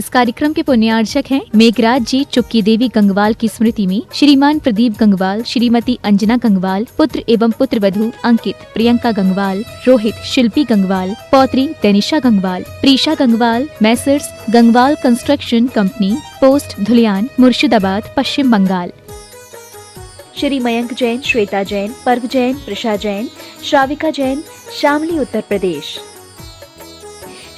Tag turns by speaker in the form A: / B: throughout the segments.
A: इस कार्यक्रम के पुण्यार्चक हैं मेघराज जी चुक्की देवी गंगवाल की स्मृति में श्रीमान प्रदीप गंगवाल, श्रीमती अंजना गंगवाल, पुत्र एवं पुत्र वधू अंकित, प्रियंका गंगवाल, रोहित, शिल्पी गंगवाल, पौत्री Tanisha Gangwal, Preesha Gangwal, messrs Gangwal construction company, post Dhulian, Murshidabad, Paschim Bangal.
B: Shri Mayank Jain, Shweta Jain, Parv Jain, Prasha Jain, Shravika Jain, Shamli, Uttar Pradesh.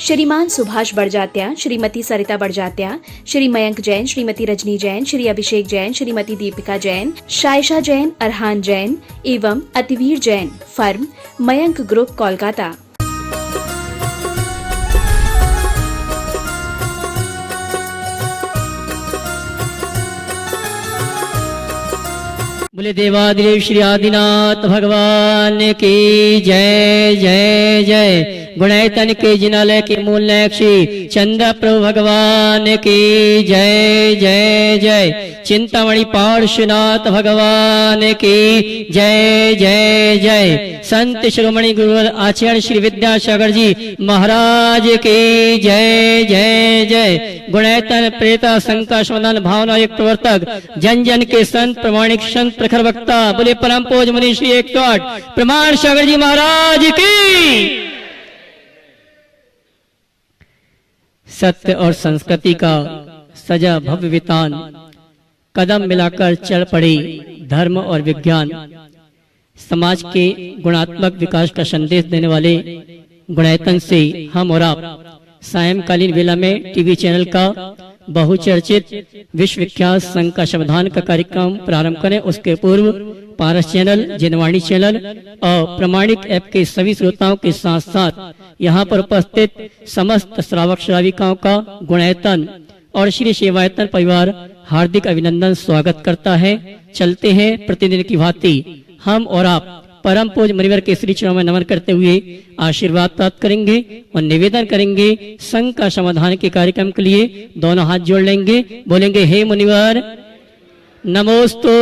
B: Shriman Subhash Barjatya, Shrimati Sarita Barjatya, Shri Mayank Jain, Shrimati Rajni Jain, Shri Abhishek Jain, Shrimati Deepika Jain, शायशा Jain, Arhan Jain एवं अतिवीर जैन, फर्म मयंक ग्रुप, कोलकाता।
C: बोले देवादिदेव श्री आदिनाथ भगवान की जय जय जय। गुणैतन के जिनालय के मूल नक्षी चंद्र प्रभु भगवान की जय जय जय। चिंतामणि पार्श्वनाथ भगवान की जय जय जय। संत शिरोमणि गुरुवर आचार्य श्री विद्यासागर जी महाराज की जय जय जय। गुणैतन प्रेता शंका समाधान भावना एक प्रवर्तक जन जन के संत प्रमाणिक संत प्रखर वक्ता बोले परम पूज्य मुनि श्री 108 प्रमाण सागर जी महाराज की। सत्य और संस्कृति का सजा भव्य वितान कदम मिलाकर चल पड़े धर्म और विज्ञान। समाज के गुणात्मक विकास का संदेश देने वाले गुणैतन से हम और आप सायंकालीन वेला में टीवी चैनल का बहुचर्चित विश्वविख्यात संघ का समाधान का कार्यक्रम प्रारंभ करें। उसके पूर्व पारस चैनल, जनवाणी चैनल और प्रमाणिक ऐप के सभी श्रोताओं के साथ साथ यहाँ पर उपस्थित समस्त श्रावक श्राविकाओं का गुणैतन और श्री सेवायतन परिवार हार्दिक अभिनंदन स्वागत करता है। चलते हैं प्रतिदिन की भांति हम और आप परम पूज्य मुनिवर के श्री चरणों में नमन करते हुए आशीर्वाद प्राप्त करेंगे और निवेदन करेंगे संघ का समाधान के कार्यक्रम के लिए दोनों हाथ जोड़ लेंगे, बोलेंगे हे मुनिवर नमोस्तु,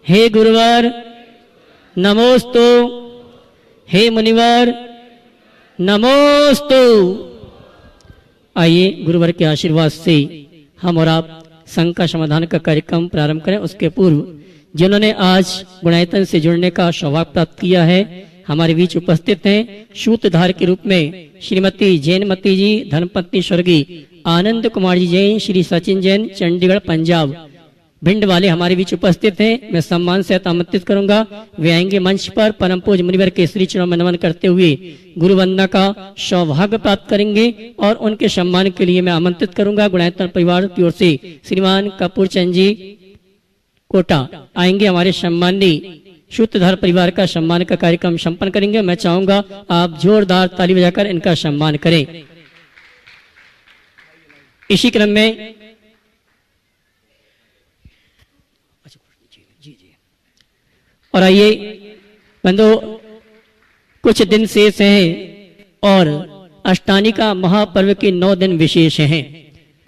C: हे गुरुवर नमोस्तु, हे मुनिवर नमोस्तु। आइए गुरुवर के आशीर्वाद से हम और आप संघ का समाधान का कार्यक्रम प्रारंभ करें। उसके पूर्व जिन्होंने आज गुणैतन से जुड़ने का सौभाग्य प्राप्त किया है हमारे बीच उपस्थित हैं। सूत्रधार के रूप में श्रीमती जैनमती जी, धर्मपत्नी स्वर्गीय आनंद कुमार जी जैन, श्री सचिन जैन, चंडीगढ़ पंजाब भिंड वाले हमारे बीच उपस्थित हैं। मैं सम्मान से आमंत्रित करूंगा, वे आएंगे मंच पर परम पूज्य मुनिवर के श्री चरणों में नमन करते हुए गुरु वंदना का सौभाग्य प्राप्त करेंगे और उनके सम्मान के लिए मैं आमंत्रित करूंगा गुणैतन परिवार की ओर से श्रीमान कपूर चंद जी कोटा आएंगे, हमारे सम्माननीय सूत्रधार परिवार का सम्मान का कार्यक्रम संपन्न करेंगे। मैं चाहूंगा आप जोरदार ताली बजाकर इनका सम्मान करें। इसी क्रम में और आइए बंधु कुछ दिन शेष हैं और अष्टानी का महापर्व के 9 दिन विशेष हैं।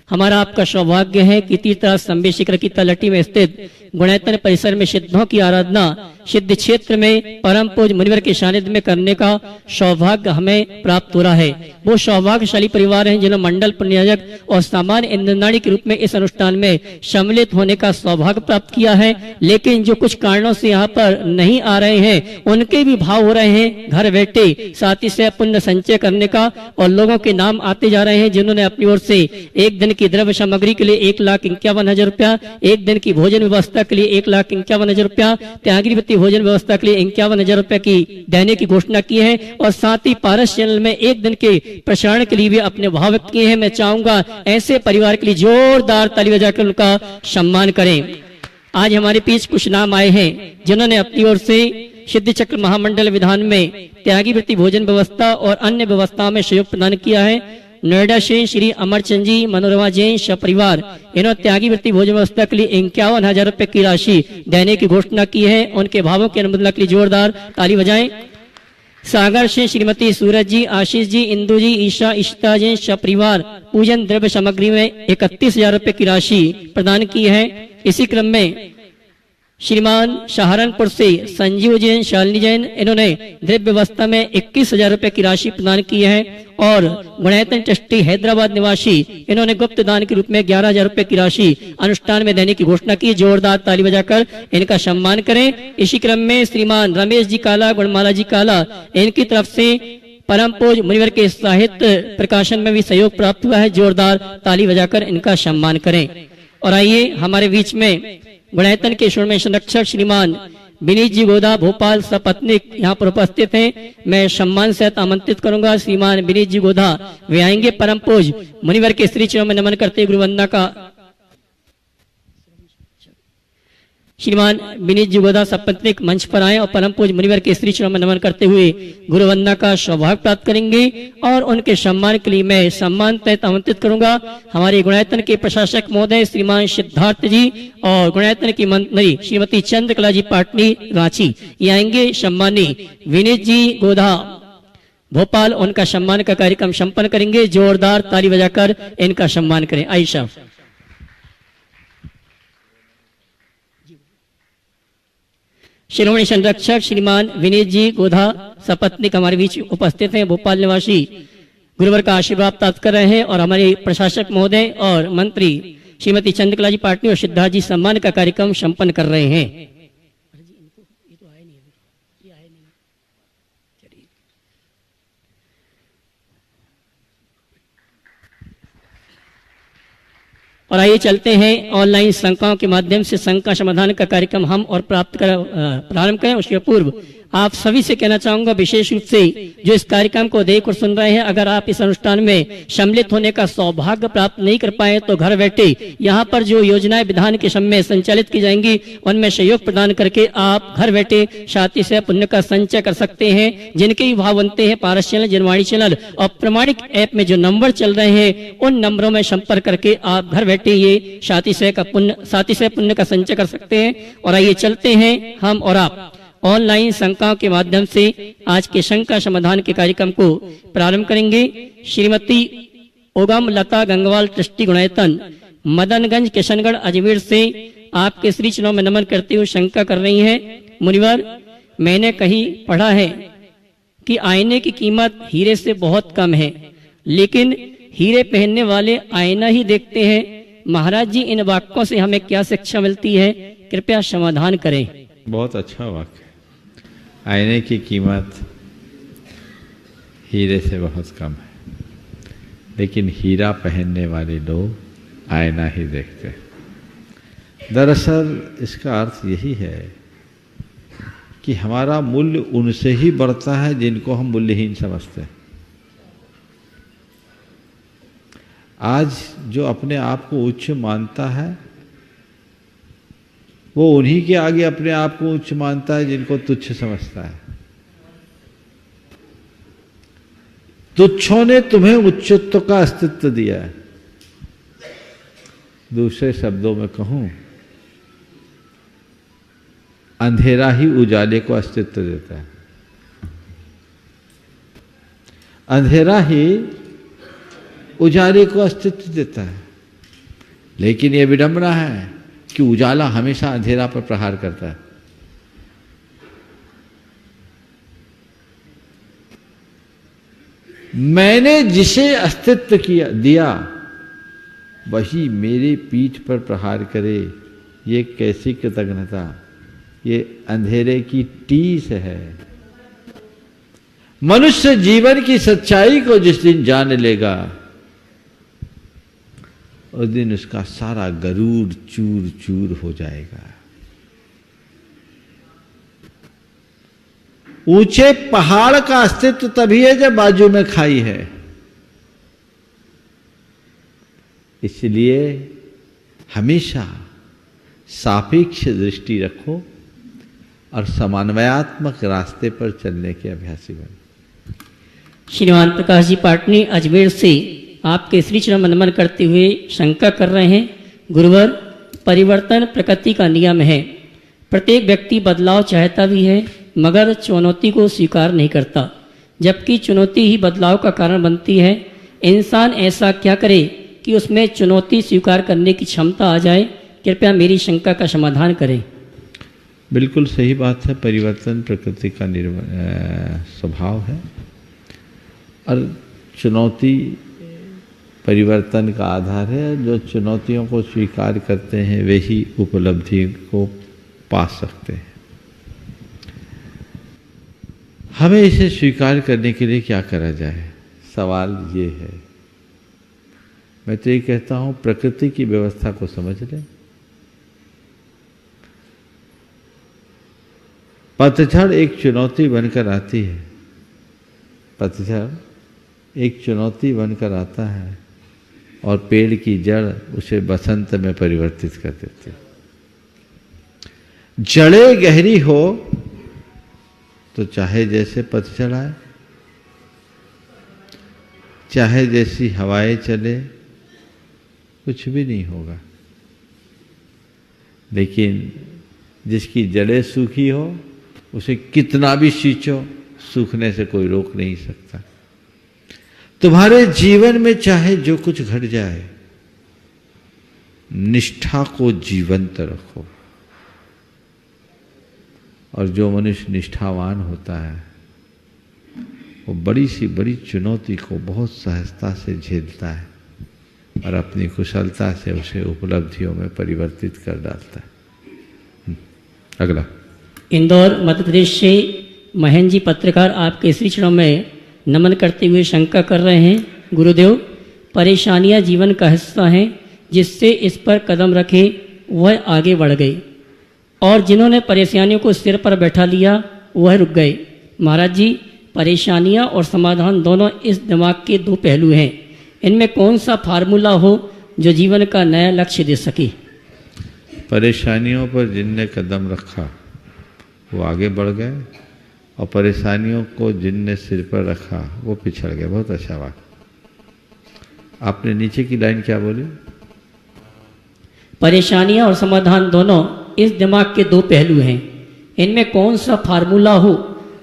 C: हमारा आपका सौभाग्य है कि तीर्थराज संबे शिखर की तलहटी में स्थित गुणैतन परिसर में सिद्धों की आराधना सिद्ध क्षेत्र में परम पूज्य मुनिवर के सानिध्य में करने का सौभाग्य हमें प्राप्त हो रहा है। वो सौभाग्यशाली परिवार हैं जिन्होंने मंडल प्रनियोजक और सामान्य इंद्रनाणी के रूप में इस अनुष्ठान में सम्मिलित होने का सौभाग्य प्राप्त किया है, लेकिन जो कुछ कारणों से यहाँ पर नहीं आ रहे हैं उनके भी भाव हो रहे हैं घर बैठे साथ ही से पुण्य संचय करने का, और लोगों के नाम आते जा रहे हैं जिन्होंने अपनी ओर से एक दिन की द्रव्य सामग्री के लिए 1,51,000 रुपया, एक दिन की भोजन व्यवस्था के लिए 1,51,000 रुपया, त्यागीवृत्ति भोजन व्यवस्था के लिए 51,000 रुपया की देने की घोषणा की है, और साथ ही पारस चैनल में एक दिन के प्रसारण के लिए भी अपने भाव व्यक्त किए हैं। मैं चाहूंगा ऐसे परिवार के लिए जोरदार ताली बजाकर उनका सम्मान करें। आज हमारे बीच कुछ नाम आए हैं जिन्होंने अपनी ओर से सिद्ध चक्र महामंडल विधान में त्यागीवृत्ति भोजन व्यवस्था और अन्य व्यवस्थाओं में सहयोग प्रदान किया है। नोएडा से श्री अमरचंद जी, मनोरमा जैन परिवार, इन्होंने त्यागीवृत्ति भोजन व्यवस्था के लिए 51,000 रुपए की राशि देने की घोषणा की है। उनके भावों की अनुमोदना के लिए जोरदार ताली बजाएं। सागर से श्रीमती सूरज जी, आशीष जी, इंदु जी, ईशा, इशिता जैन परिवार पूजन द्रव्य सामग्री में 31,000 रुपए की राशि प्रदान की है। इसी क्रम में श्रीमान सहारनपुर से संजीव जैन, शालिनी जैन, इन्होंने द्रव्य अवस्था में 21,000 रुपए की राशि प्रदान की है। और गुणायतन ट्रस्टी हैदराबाद निवासी, इन्होंने गुप्त दान के रूप में 11,000 रुपए की राशि अनुष्ठान में देने की घोषणा की। जोरदार ताली बजाकर इनका सम्मान करें। इसी क्रम में श्रीमान रमेश जी काला, गुणमाला जी काला, इनकी तरफ से परम पूज्य मुनिवर के साहित्य प्रकाशन में भी सहयोग प्राप्त हुआ है। जोरदार ताली बजाकर इनका सम्मान करें। और आइए हमारे बीच में गुणायतन के षोडश संरक्षक श्रीमान विनीत जी गोदा, भोपाल सपत्नीक यहाँ पर उपस्थित हैं। मैं सम्मान से आमंत्रित करूंगा श्रीमान विनीत जी गोदा, वे आएंगे परम पूज्य मुनिवर के श्री चरणों में नमन करते गुरु वंदना का। श्रीमान विनीत जी गोदा सपत्नीक मंच पर आए और परम पूज्य मुनिवर के श्री चरणों में नमन करते हुए गुरु वंदना का सौभाग्य प्राप्त करेंगे। और उनके सम्मान के लिए मैं सम्मान तहत आमंत्रित करूंगा हमारे गुणायतन के प्रशासक महोदय श्रीमान सिद्धार्थ जी और गुणायतन की मंत्री श्रीमती चंद्रकला जी पाटनी रांची, ये आएंगे। सम्मानी विनीत जी गोदा भोपाल, उनका सम्मान का कार्यक्रम संपन्न करेंगे। जोरदार ताली बजाकर इनका सम्मान करें। आयशा शिरोमणि संरक्षक श्रीमान विनीत जी गोधा सपत्नीक हमारे बीच उपस्थित हैं। भोपाल निवासी गुरुवर का आशीर्वाद प्राप्त कर रहे हैं। और हमारे प्रशासक महोदय और मंत्री श्रीमती चंद्रकला जी पाटनी और सिद्धार्थ जी सम्मान का कार्यक्रम संपन्न कर रहे हैं। और आइए चलते हैं ऑनलाइन शंकाओं के माध्यम से शंका समाधान का कार्यक्रम हम और प्रारंभ करें। उसके पूर्व आप सभी से कहना चाहूंगा, विशेष रूप से जो इस कार्यक्रम को देख और सुन रहे हैं, अगर आप इस अनुष्ठान में सम्मिलित होने का सौभाग्य प्राप्त नहीं कर पाए तो घर बैठे यहाँ पर जो योजनाएं विधान के समय संचालित की जाएंगी उनमें सहयोग प्रदान करके आप घर बैठे साथी से पुण्य का संचय कर सकते हैं। जिनके भी भाव बनते हैं पारस चैनल, जनवाणी चैनल और प्रमाणिक ऐप में जो नंबर चल रहे हैं उन नंबरों में संपर्क करके आप घर बैठे ये साथी से पुण्य का संचय कर सकते हैं। और आइए चलते हैं हम और आप ऑनलाइन शंकाओं के माध्यम से आज के शंका समाधान के कार्यक्रम को प्रारंभ करेंगे। श्रीमती ओगम लता गंगवाल ट्रस्टी गुणायतन मदनगंज किशनगढ़ अजमेर से आपके श्री चरणों में नमन करते हुए शंका कर रही हैं। मुनिवर, मैंने कहीं पढ़ा है कि आईने की कीमत हीरे से बहुत कम है, लेकिन हीरे पहनने वाले आईना ही देखते हैं। महाराज जी, इन वाक्यों से हमें क्या शिक्षा मिलती है? कृपया समाधान करें।
D: बहुत अच्छा वाक्य। आईने की कीमत हीरे से बहुत कम है, लेकिन हीरा पहनने वाले लोग आईना ही देखते हैं। दरअसल इसका अर्थ यही है कि हमारा मूल्य उनसे ही बढ़ता है जिनको हम मूल्यहीन समझते हैं। आज जो अपने आप को उच्च मानता है वो उन्हीं के आगे अपने आप को उच्च मानता है जिनको तुच्छ समझता है। तुच्छों ने तुम्हें उच्चत्व का अस्तित्व दिया है। दूसरे शब्दों में कहूं, अंधेरा ही उजाले को अस्तित्व देता है। अंधेरा ही उजाले को अस्तित्व देता है। लेकिन यह विडंबना है कि उजाला हमेशा अंधेरा पर प्रहार करता है। मैंने जिसे अस्तित्व दिया वही मेरे पीठ पर प्रहार करे, ये कैसी कृतज्ञता, ये अंधेरे की टीस है। मनुष्य जीवन की सच्चाई को जिस दिन जान लेगा उस दिन उसका सारा गरूर चूर चूर हो जाएगा। ऊंचे पहाड़ का अस्तित्व तभी है जब बाजू में खाई है। इसलिए हमेशा सापेक्ष दृष्टि रखो और समन्वयात्मक रास्ते पर चलने के अभ्यासी बनो।
C: श्रीमान प्रकाश जी पाटनी अजमेर से आपके श्री चरण नमन करते हुए शंका कर रहे हैं। गुरुवर, परिवर्तन प्रकृति का नियम है। प्रत्येक व्यक्ति बदलाव चाहता भी है मगर चुनौती को स्वीकार नहीं करता, जबकि चुनौती ही बदलाव का कारण बनती है। इंसान ऐसा क्या करे कि उसमें चुनौती स्वीकार करने की क्षमता आ जाए? कृपया मेरी शंका का समाधान करें।
D: बिल्कुल सही बात है। परिवर्तन प्रकृति का स्वभाव है और चुनौती परिवर्तन का आधार है। जो चुनौतियों को स्वीकार करते हैं वे ही उपलब्धि को पा सकते हैं। हमें इसे स्वीकार करने के लिए क्या करा जाए, सवाल ये है। मैं तो ये कहता हूं प्रकृति की व्यवस्था को समझ लें। पतझड़ एक चुनौती बनकर आती है। पतझड़ एक चुनौती बनकर आता है और पेड़ की जड़ उसे बसंत में परिवर्तित कर देती है। जड़ें गहरी हो तो चाहे जैसे पतझड़ आए, चाहे जैसी हवाएं चले, कुछ भी नहीं होगा। लेकिन जिसकी जड़ें सूखी हो उसे कितना भी सींचो, सूखने से कोई रोक नहीं सकता। तुम्हारे जीवन में चाहे जो कुछ घट जाए, निष्ठा को जीवंत रखो। और जो मनुष्य निष्ठावान होता है वो बड़ी सी बड़ी चुनौती को बहुत सहजता से झेलता है और अपनी कुशलता से उसे उपलब्धियों में परिवर्तित कर डालता है। अगला।
C: इंदौर मध्य प्रदेश से महेंद्र जी पत्रकार आपके श्री चरणों में नमन करते हुए शंका कर रहे हैं। गुरुदेव, परेशानियां जीवन का हिस्सा हैं, जिससे इस पर कदम रखे वह आगे बढ़ गए और जिन्होंने परेशानियों को सिर पर बैठा लिया वह रुक गए। महाराज जी, परेशानियां और समाधान दोनों इस दिमाग के दो पहलू हैं। इनमें कौन सा फार्मूला हो जो जीवन का नया लक्ष्य दे सके?
D: परेशानियों पर जिनने कदम रखा वो आगे बढ़ गए और परेशानियों को जिनने सिर पर रखा वो पिछड़ गए। बहुत अच्छा बात। आपने नीचे की लाइन क्या बोली?
C: परेशानियां और समाधान दोनों इस दिमाग के दो पहलू हैं। इनमें कौन सा फार्मूला हो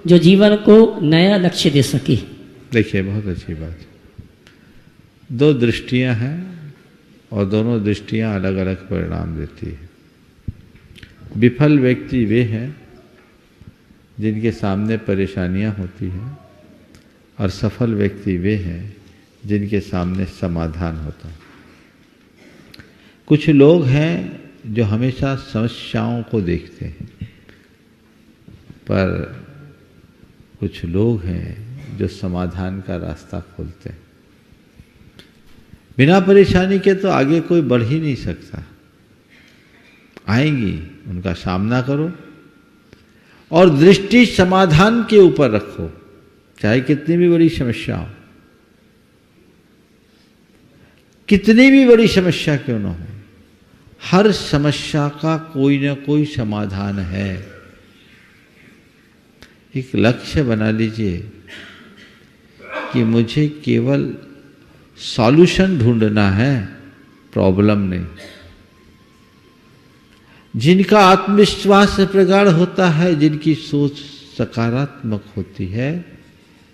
C: जो जीवन को नया लक्ष्य दे सके?
D: देखिए, बहुत अच्छी बात। दो दृष्टियां हैं और दोनों दृष्टियां अलग अलग परिणाम देती है। विफल व्यक्ति वे हैं जिनके सामने परेशानियां होती हैं और सफल व्यक्ति वे हैं जिनके सामने समाधान होता है। कुछ लोग हैं जो हमेशा समस्याओं को देखते हैं, पर कुछ लोग हैं जो समाधान का रास्ता खोलते हैं। बिना परेशानी के तो आगे कोई बढ़ ही नहीं सकता। आएंगी, उनका सामना करो और दृष्टि समाधान के ऊपर रखो, चाहे कितनी भी बड़ी समस्या हो, कितनी भी बड़ी समस्या क्यों ना हो। हर समस्या का कोई ना कोई समाधान है। एक लक्ष्य बना लीजिए कि मुझे केवल सॉल्यूशन ढूंढना है, प्रॉब्लम नहीं। जिनका आत्मविश्वास से प्रगाढ़ होता है, जिनकी सोच सकारात्मक होती है,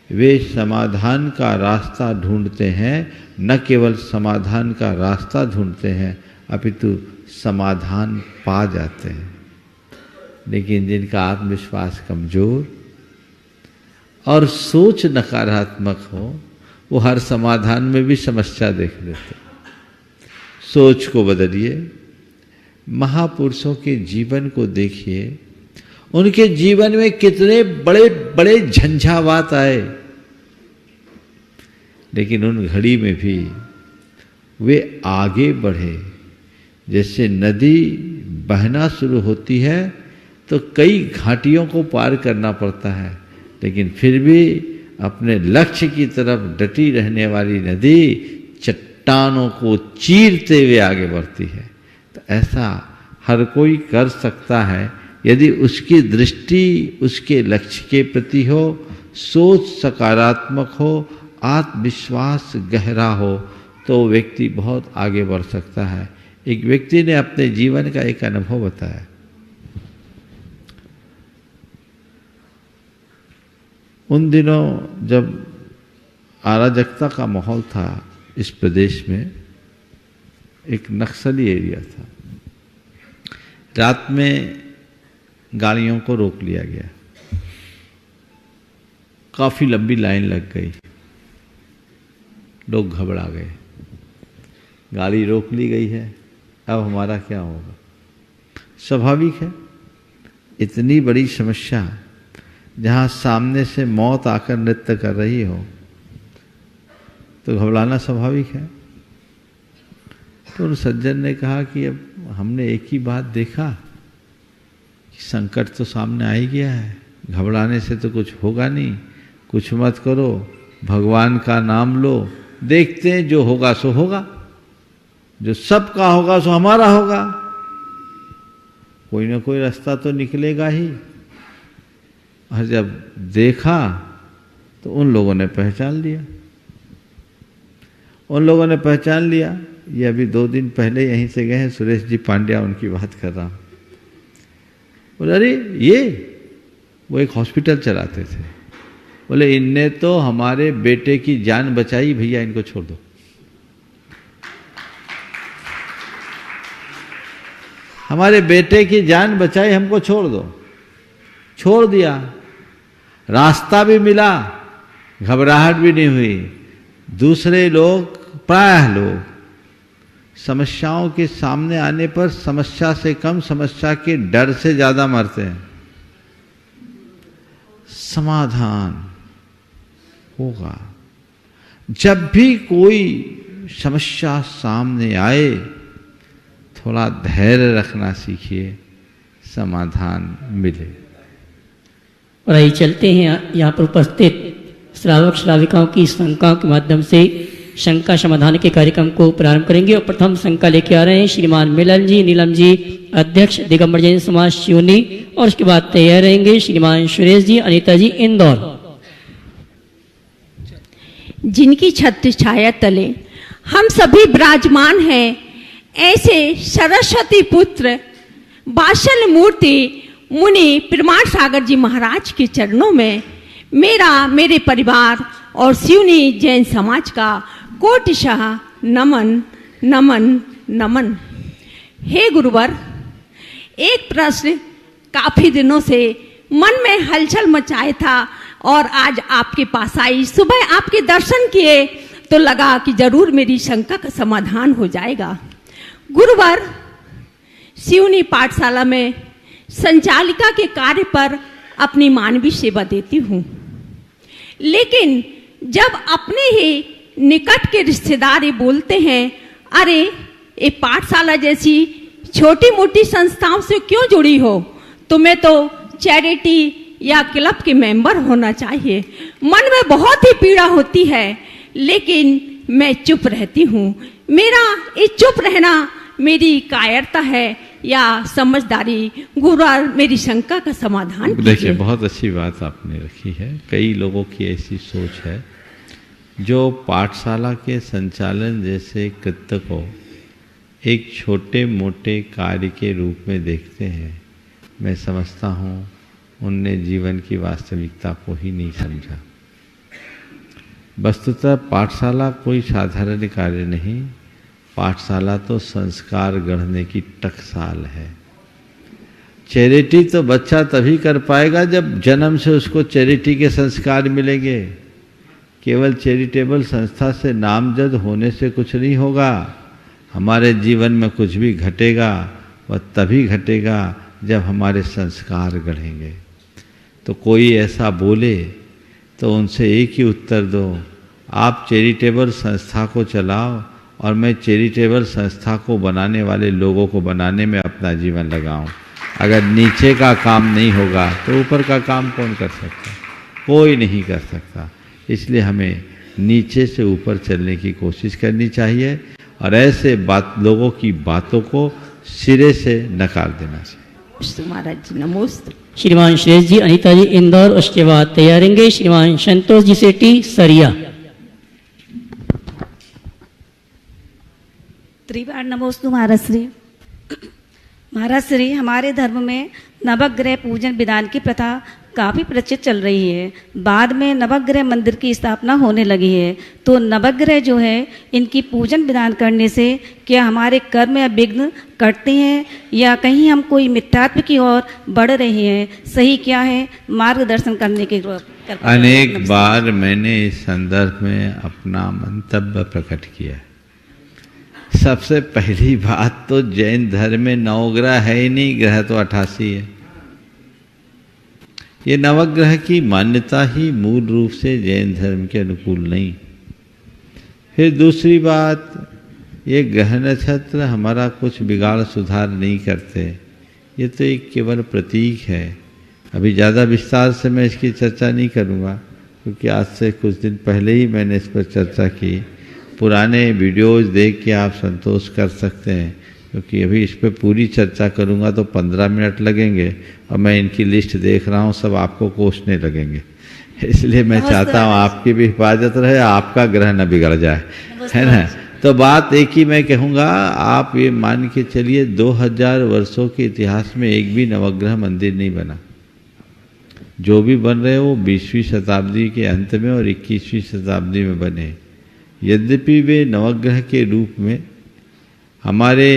D: वे समाधान का रास्ता ढूंढते हैं। न केवल समाधान का रास्ता ढूंढते हैं अपितु समाधान पा जाते हैं। लेकिन जिनका आत्मविश्वास कमजोर और सोच नकारात्मक हो, वो हर समाधान में भी समस्या देख लेते। सोच को बदलिए। महापुरुषों के जीवन को देखिए, उनके जीवन में कितने बड़े बड़े झंझावात आए, लेकिन उन घड़ी में भी वे आगे बढ़े। जैसे नदी बहना शुरू होती है तो कई घाटियों को पार करना पड़ता है, लेकिन फिर भी अपने लक्ष्य की तरफ डटी रहने वाली नदी चट्टानों को चीरते हुए आगे बढ़ती है। तो ऐसा हर कोई कर सकता है यदि उसकी दृष्टि उसके लक्ष्य के प्रति हो, सोच सकारात्मक हो, आत्मविश्वास गहरा हो, तो व्यक्ति बहुत आगे बढ़ सकता है। एक व्यक्ति ने अपने जीवन का एक अनुभव बताया। उन दिनों जब अराजकता का माहौल था इस प्रदेश में, एक नक्सली एरिया था। रात में गाड़ियों को रोक लिया गया। काफी लंबी लाइन लग गई, लोग घबरा गए। गाड़ी रोक ली गई है, अब हमारा क्या होगा? स्वाभाविक है, इतनी बड़ी समस्या जहां सामने से मौत आकर नृत्य कर रही हो तो घबराना स्वाभाविक है। तो उन सज्जन ने कहा कि अब हमने एक ही बात देखा कि संकट तो सामने आ ही गया है, घबराने से तो कुछ होगा नहीं, कुछ मत करो, भगवान का नाम लो, देखते हैं जो होगा सो होगा, जो सबका होगा सो हमारा होगा, कोई ना कोई रास्ता तो निकलेगा ही। और जब देखा तो उन लोगों ने पहचान लिया, उन लोगों ने पहचान लिया। ये अभी 2 दिन पहले यहीं से गए हैं, सुरेश जी पांड्या, उनकी बात कर रहा हूँ। बोले अरे ये, वो एक हॉस्पिटल चलाते थे, बोले इनने तो हमारे बेटे की जान बचाई, भैया इनको छोड़ दो। हमारे बेटे की जान बचाई, हमको छोड़ दो। छोड़ दिया, रास्ता भी मिला, घबराहट भी नहीं हुई। दूसरे लोग, प्रायः लोग समस्याओं के सामने आने पर समस्या से कम समस्या के डर से ज्यादा मरते हैं। समाधान होगा। जब भी कोई समस्या सामने आए थोड़ा धैर्य रखना सीखिए, समाधान मिले।
C: और आइए चलते हैं यहाँ पर उपस्थित श्रावक श्राविकाओं की शंकाओं के माध्यम से शंका समाधान के कार्यक्रम को प्रारंभ करेंगे। और प्रथम शंका लेके आ रहे हैं श्रीमान मिलन जी, नीलम जी, अध्यक्ष दिगंबर जैन समाज सिवनी, और उसके बाद तैयार रहेंगे श्रीमान सुरेश जी, अनीता जी, इंदौर।
E: जिनकी छत्र छाया तले हम सभी विराजमान हैं, ऐसे सरस्वती पुत्र बाशल मूर्ति मुनि प्रमाण सागर जी महाराज के चरणों में मेरा, मेरे परिवार और सिवनी जैन समाज का कोटिशः नमन नमन नमन। हे गुरुवर, एक प्रश्न काफी दिनों से मन में हलचल मचाए था और आज आपके पास आई। सुबह आपके दर्शन किए तो लगा कि जरूर मेरी शंका का समाधान हो जाएगा। गुरुवर, सिवनी पाठशाला में संचालिका के कार्य पर अपनी मानवीय सेवा देती हूँ, लेकिन जब अपने ही निकट के रिश्तेदार बोलते हैं, अरे ये पाठशाला जैसी छोटी मोटी संस्थाओं से क्यों जुड़ी हो, तुम्हें तो चैरिटी या क्लब के मेंबर होना चाहिए। मन में बहुत ही पीड़ा होती है, लेकिन मैं चुप रहती हूँ। मेरा ये चुप रहना मेरी कायरता है या समझदारी? गुरुवार मेरी शंका का समाधान
D: देखिए, बहुत अच्छी बात आपने रखी है। कई लोगों की ऐसी सोच है जो पाठशाला के संचालन जैसे कृत्य को एक छोटे मोटे कार्य के रूप में देखते हैं। मैं समझता हूँ उनने जीवन की वास्तविकता को ही नहीं समझा। वस्तुतः पाठशाला कोई साधारण कार्य नहीं, पाठशाला तो संस्कार गढ़ने की टकसाल है। चैरिटी तो बच्चा तभी कर पाएगा जब जन्म से उसको चैरिटी के संस्कार मिलेंगे। केवल चैरिटेबल संस्था से नामजद होने से कुछ नहीं होगा। हमारे जीवन में कुछ भी घटेगा वह तभी घटेगा जब हमारे संस्कार गढ़ेंगे। तो कोई ऐसा बोले तो उनसे एक ही उत्तर दो, आप चैरिटेबल संस्था को चलाओ और मैं चैरिटेबल संस्था को बनाने वाले लोगों को बनाने में अपना जीवन लगाऊं। अगर नीचे का काम नहीं होगा तो ऊपर का काम कौन कर सकता? कोई नहीं कर सकता। इसलिए हमें नीचे से ऊपर चलने की कोशिश करनी चाहिए और ऐसे लोगों की बातों को सिरे से नकार देना चाहिए।
E: महाराज जी नमोस्तु।
C: श्रीमान सुरेश जी, अनीता जी, इंदौर, उसके बाद तैयार रहेंगे श्रीमान संतोष जी सेठी, सरिया।
F: त्रिवार नमोस्तु महाराज श्री। महाराज श्री, हमारे धर्म में नवग्रह पूजन विधान की प्रथा काफ़ी प्रचलित चल रही है। बाद में नवग्रह मंदिर की स्थापना होने लगी है। तो नवग्रह जो है इनकी पूजन विधान करने से क्या हमारे कर्म या विघ्न कटते हैं या कहीं हम कोई मिथ्यात्व की ओर बढ़ रहे हैं? सही क्या है, मार्गदर्शन करने के
D: अनेक बार मैंने इस संदर्भ में अपना मंतव्य प्रकट किया। सबसे पहली बात तो जैन धर्म में नवग्रह है ही नहीं, ग्रह तो 88 है। ये नवग्रह की मान्यता ही मूल रूप से जैन धर्म के अनुकूल नहीं। फिर दूसरी बात, ये ग्रह नक्षत्र हमारा कुछ बिगाड़ सुधार नहीं करते, ये तो एक केवल प्रतीक है। अभी ज़्यादा विस्तार से मैं इसकी चर्चा नहीं करूँगा, क्योंकि आज से कुछ दिन पहले ही मैंने इस पर चर्चा की। पुराने वीडियोज़ देख के आप संतोष कर सकते हैं, क्योंकि अभी इस पर पूरी चर्चा करूँगा तो 15 मिनट लगेंगे और मैं इनकी लिस्ट देख रहा हूँ, सब आपको कोसने लगेंगे। इसलिए मैं चाहता हूँ आपकी भी हिफाजत रहे, आपका ग्रह न बिगड़ जाए, है ना। तो बात एक ही मैं कहूँगा, आप ये मान के चलिए 2000 वर्षों के इतिहास में एक भी नवग्रह मंदिर नहीं बना। जो भी बन रहे वो 20वीं शताब्दी के अंत में और 21वीं शताब्दी में बने। यद्यपि वे नवग्रह के रूप में हमारे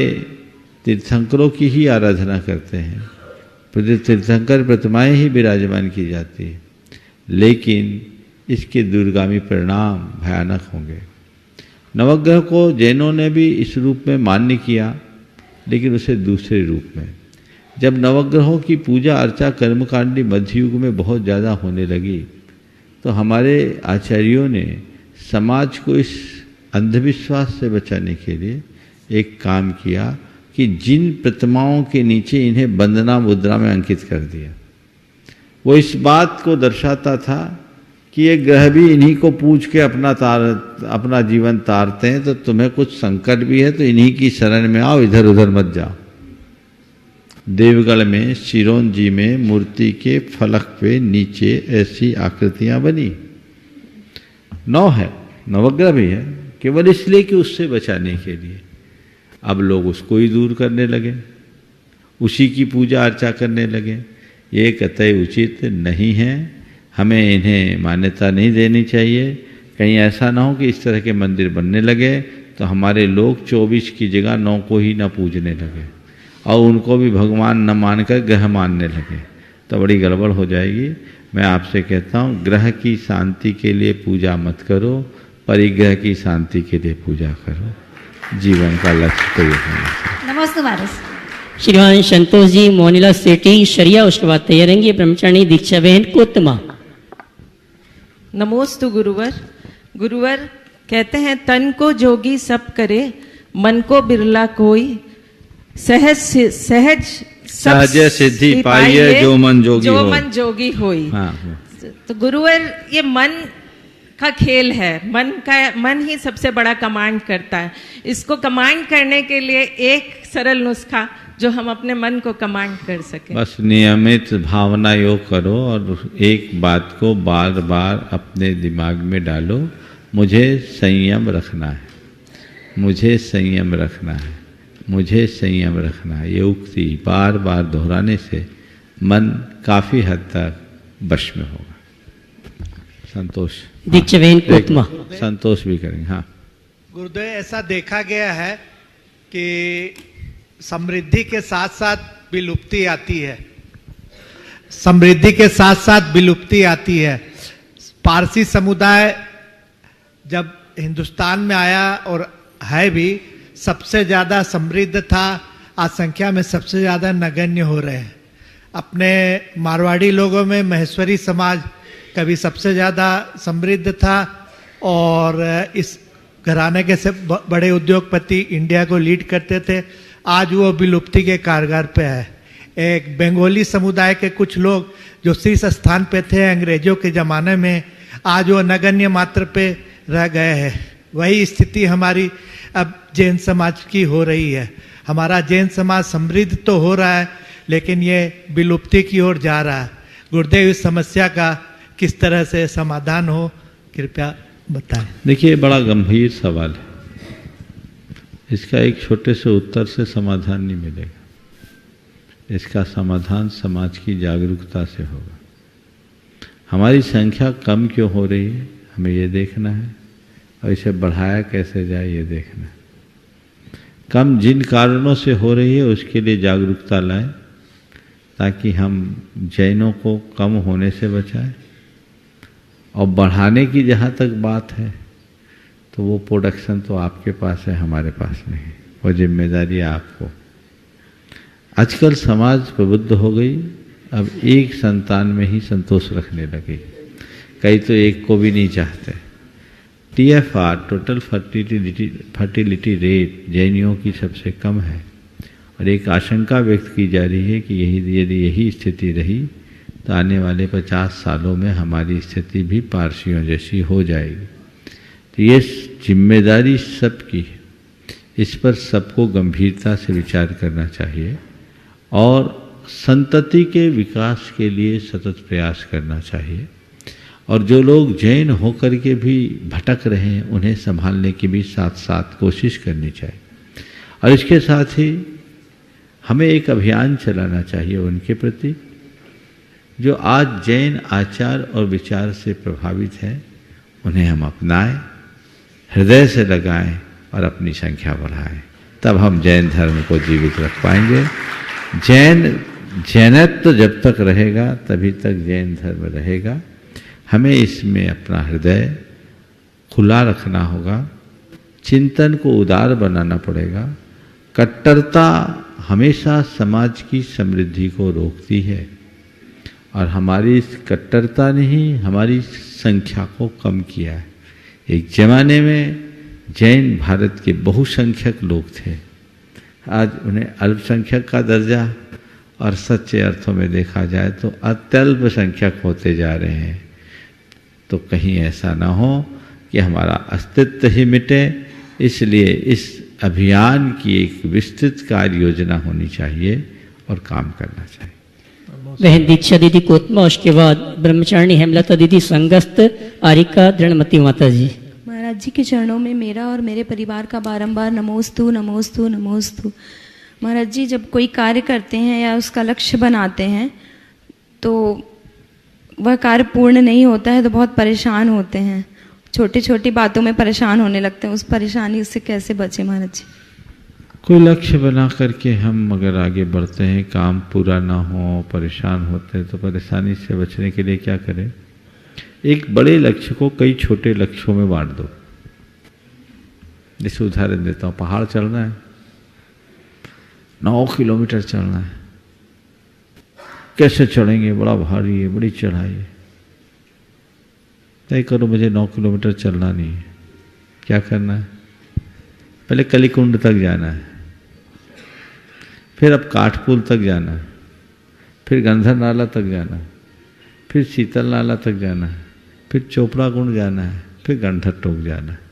D: तीर्थंकरों की ही आराधना करते हैं, तीर्थंकर प्रतिमाएं ही विराजमान की जाती है, लेकिन इसके दूरगामी परिणाम भयानक होंगे। नवग्रह को जैनों ने भी इस रूप में मान्य किया, लेकिन उसे दूसरे रूप में। जब नवग्रहों की पूजा अर्चा कर्मकांडी मध्ययुग में बहुत ज़्यादा होने लगी, तो हमारे आचार्यों ने समाज को इस अंधविश्वास से बचाने के लिए एक काम किया कि जिन प्रतिमाओं के नीचे इन्हें वंदना मुद्रा में अंकित कर दिया। वो इस बात को दर्शाता था कि ये ग्रह भी इन्हीं को पूज के अपना जीवन तारते हैं, तो तुम्हें कुछ संकट भी है तो इन्हीं की शरण में आओ, इधर उधर मत जाओ। देवगढ़ में सिरोंजी में मूर्ति के फलक पे नीचे ऐसी आकृतियां बनी। 9 है, नवग्रह भी है, केवल इसलिए कि उससे बचाने के लिए। अब लोग उसको ही दूर करने लगे, उसी की पूजा अर्चा करने लगे। ये कतई उचित नहीं है, हमें इन्हें मान्यता नहीं देनी चाहिए। कहीं ऐसा ना हो कि इस तरह के मंदिर बनने लगे तो हमारे लोग 24 की जगह 9 को ही ना पूजने लगे और उनको भी भगवान न मानकर ग्रह मानने लगे, तो बड़ी गड़बड़ हो जाएगी। मैं आपसे कहता हूँ, ग्रह की शांति के लिए पूजा मत करो, परिग्रह की शांति के लिए पूजा करो। जीवन का लक्ष्य तो ये होना चाहिए।
F: नमस्ते महाराज।
C: श्रीमान संतोष जी, मोनिला सेठी शरिया, उसके बाद तैयारेंगे ब्रह्मचारिणी दीक्षा बहन कोत्तमा।
G: नमोस्तु गुरुवर। गुरुवर कहते हैं, तन को जोगी सब करे, मन को बिरला कोई, सहज
D: सिद्धि पाइए जो मन
G: जोगी होई।
D: हाँ।
G: तो गुरुवर, ये मन का खेल है, मन ही सबसे बड़ा कमांड करता है। इसको कमांड करने के लिए एक सरल नुस्खा जो हम अपने मन को कमांड कर सके।
D: बस नियमित भावना योग करो और एक बात को बार बार अपने दिमाग में डालो, मुझे संयम रखना है, मुझे संयम रखना है, मुझे संयम रखना है। ये उक्ति बार बार दोहराने से मन काफी हद तक वश में होगा। संतोष
C: दीक्षा बहन कोत्तमा।
D: संतोष भी करेंगे। हाँ
H: गुरुदेव, ऐसा देखा गया है कि समृद्धि के साथ साथ विलुप्ति आती है, समृद्धि के साथ साथ विलुप्ति आती है। पारसी समुदाय जब हिंदुस्तान में आया और है भी, सबसे ज़्यादा समृद्ध था, आज संख्या में सबसे ज़्यादा नगण्य हो रहे हैं। अपने मारवाड़ी लोगों में महेश्वरी समाज कभी सबसे ज़्यादा समृद्ध था और इस घराने के से बड़े उद्योगपति इंडिया को लीड करते थे। आज वो विलुप्ति के कारगर पे है। एक बंगाली समुदाय के कुछ लोग जो शीर्ष स्थान पे थे अंग्रेजों के ज़माने में, आज वो नगण्य मात्र पे रह गए हैं। वही स्थिति हमारी अब जैन समाज की हो रही है। हमारा जैन समाज समृद्ध तो हो रहा है, लेकिन ये विलुप्ति की ओर जा रहा है। गुरुदेव, इस समस्या का किस तरह से समाधान हो, कृपया बताएं।
D: देखिए, बड़ा गंभीर सवाल है, इसका एक छोटे से उत्तर से समाधान नहीं मिलेगा। इसका समाधान समाज की जागरूकता से होगा। हमारी संख्या कम क्यों हो रही है, हमें ये देखना है, और इसे बढ़ाया कैसे जाए ये देखना है। कम जिन कारणों से हो रही है उसके लिए जागरूकता लाएं, ताकि हम जैनों को कम होने से बचाएं। और बढ़ाने की जहाँ तक बात है तो वो प्रोडक्शन तो आपके पास है, हमारे पास नहीं है, वो जिम्मेदारी है आपको। आजकल समाज प्रबुद्ध हो गई, अब एक संतान में ही संतोष रखने लगे, कई तो एक को भी नहीं चाहते। TFR टोटल फर्टिलिटी रेट जैनियों की सबसे कम है, और एक आशंका व्यक्त की जा रही है कि यदि यही स्थिति रही तो आने वाले 50 सालों में हमारी स्थिति भी पारसियों जैसी हो जाएगी। तो ये जिम्मेदारी सबकी है, इस पर सबको गंभीरता से विचार करना चाहिए और संतति के विकास के लिए सतत प्रयास करना चाहिए। और जो लोग जैन होकर के भी भटक रहे हैं उन्हें संभालने की भी साथ साथ कोशिश करनी चाहिए। और इसके साथ ही हमें एक अभियान चलाना चाहिए उनके प्रति जो आज जैन आचार और विचार से प्रभावित हैं, उन्हें हम अपनाएं, हृदय से लगाएं और अपनी संख्या बढ़ाएं, तब हम जैन धर्म को जीवित रख पाएंगे। जैनत्व जब तक रहेगा तभी तक जैन धर्म रहेगा। हमें इसमें अपना हृदय खुला रखना होगा, चिंतन को उदार बनाना पड़ेगा। कट्टरता हमेशा समाज की समृद्धि को रोकती है, और हमारी इस कट्टरता ने ही हमारी संख्या को कम किया है। एक जमाने में जैन भारत के बहुसंख्यक लोग थे, आज उन्हें अल्पसंख्यक का दर्जा, और सच्चे अर्थों में देखा जाए तो अत्यल्पसंख्यक होते जा रहे हैं। तो कहीं ऐसा ना हो कि हमारा अस्तित्व ही मिटे, इसलिए इस अभियान की एक विस्तृत कार्य योजना होनी चाहिए और काम करना चाहिए।
C: बहन दीक्षा दीदी कोतमा, उसके बाद ब्रह्मचारिणी हेमलता दीदी संगस्त, आरिका दृढ़मती माता जी।
I: महाराज जी के चरणों में मेरा और मेरे परिवार का बारंबार नमोस्तु नमोस्तु नमोस्तु। महाराज जी, जब कोई कार्य करते हैं या उसका लक्ष्य बनाते हैं तो वह कार्य पूर्ण नहीं होता है तो बहुत परेशान होते हैं, छोटी छोटी बातों में परेशान होने लगते हैं। उस परेशानी से कैसे बचे महाराज जी?
D: कोई लक्ष्य बना करके हम अगर आगे बढ़ते हैं, काम पूरा ना हो, परेशान होते हैं, तो परेशानी से बचने के लिए क्या करें? एक बड़े लक्ष्य को कई छोटे लक्ष्यों में बांट दो। जैसे उदाहरण देता हूँ, पहाड़ चढ़ना है, 9 किलोमीटर चढ़ना है, कैसे चढ़ेंगे? बड़ा भारी है, बड़ी चढ़ाई है। तय करो मुझे 9 किलोमीटर चलना नहीं है। क्या करना है? पहले कलिकुंड तक जाना है, फिर अब काठपुल तक जाना है, फिर गंधर नाला तक जाना है, फिर शीतल नाला तक जाना है, फिर चोपड़ा कुंड जाना है, फिर गंधर टोक जाना है।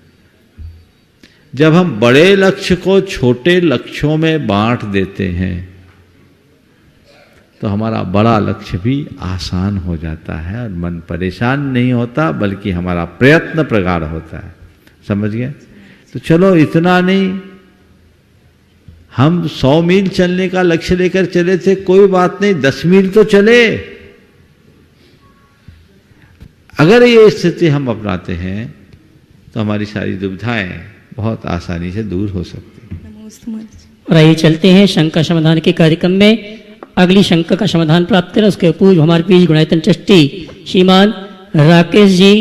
D: जब हम बड़े लक्ष्य को छोटे लक्ष्यों में बांट देते हैं तो हमारा बड़ा लक्ष्य भी आसान हो जाता है और मन परेशान नहीं होता, बल्कि हमारा प्रयत्न प्रगाढ़ होता है। समझ गए? तो चलो इतना नहीं, हम 100 मील चलने का लक्ष्य लेकर चले थे, कोई बात नहीं, 10 मील तो चले। अगर ये स्थिति हम अपनाते हैं तो हमारी सारी दुविधाएं बहुत आसानी से दूर हो सकती हैं।
C: और आइए चलते हैं शंका समाधान के कार्यक्रम में। अगली शंका का समाधान प्राप्त करें, उसके पूर्व हमारे बीच गुणायतन ट्रस्टी श्रीमान राकेश जी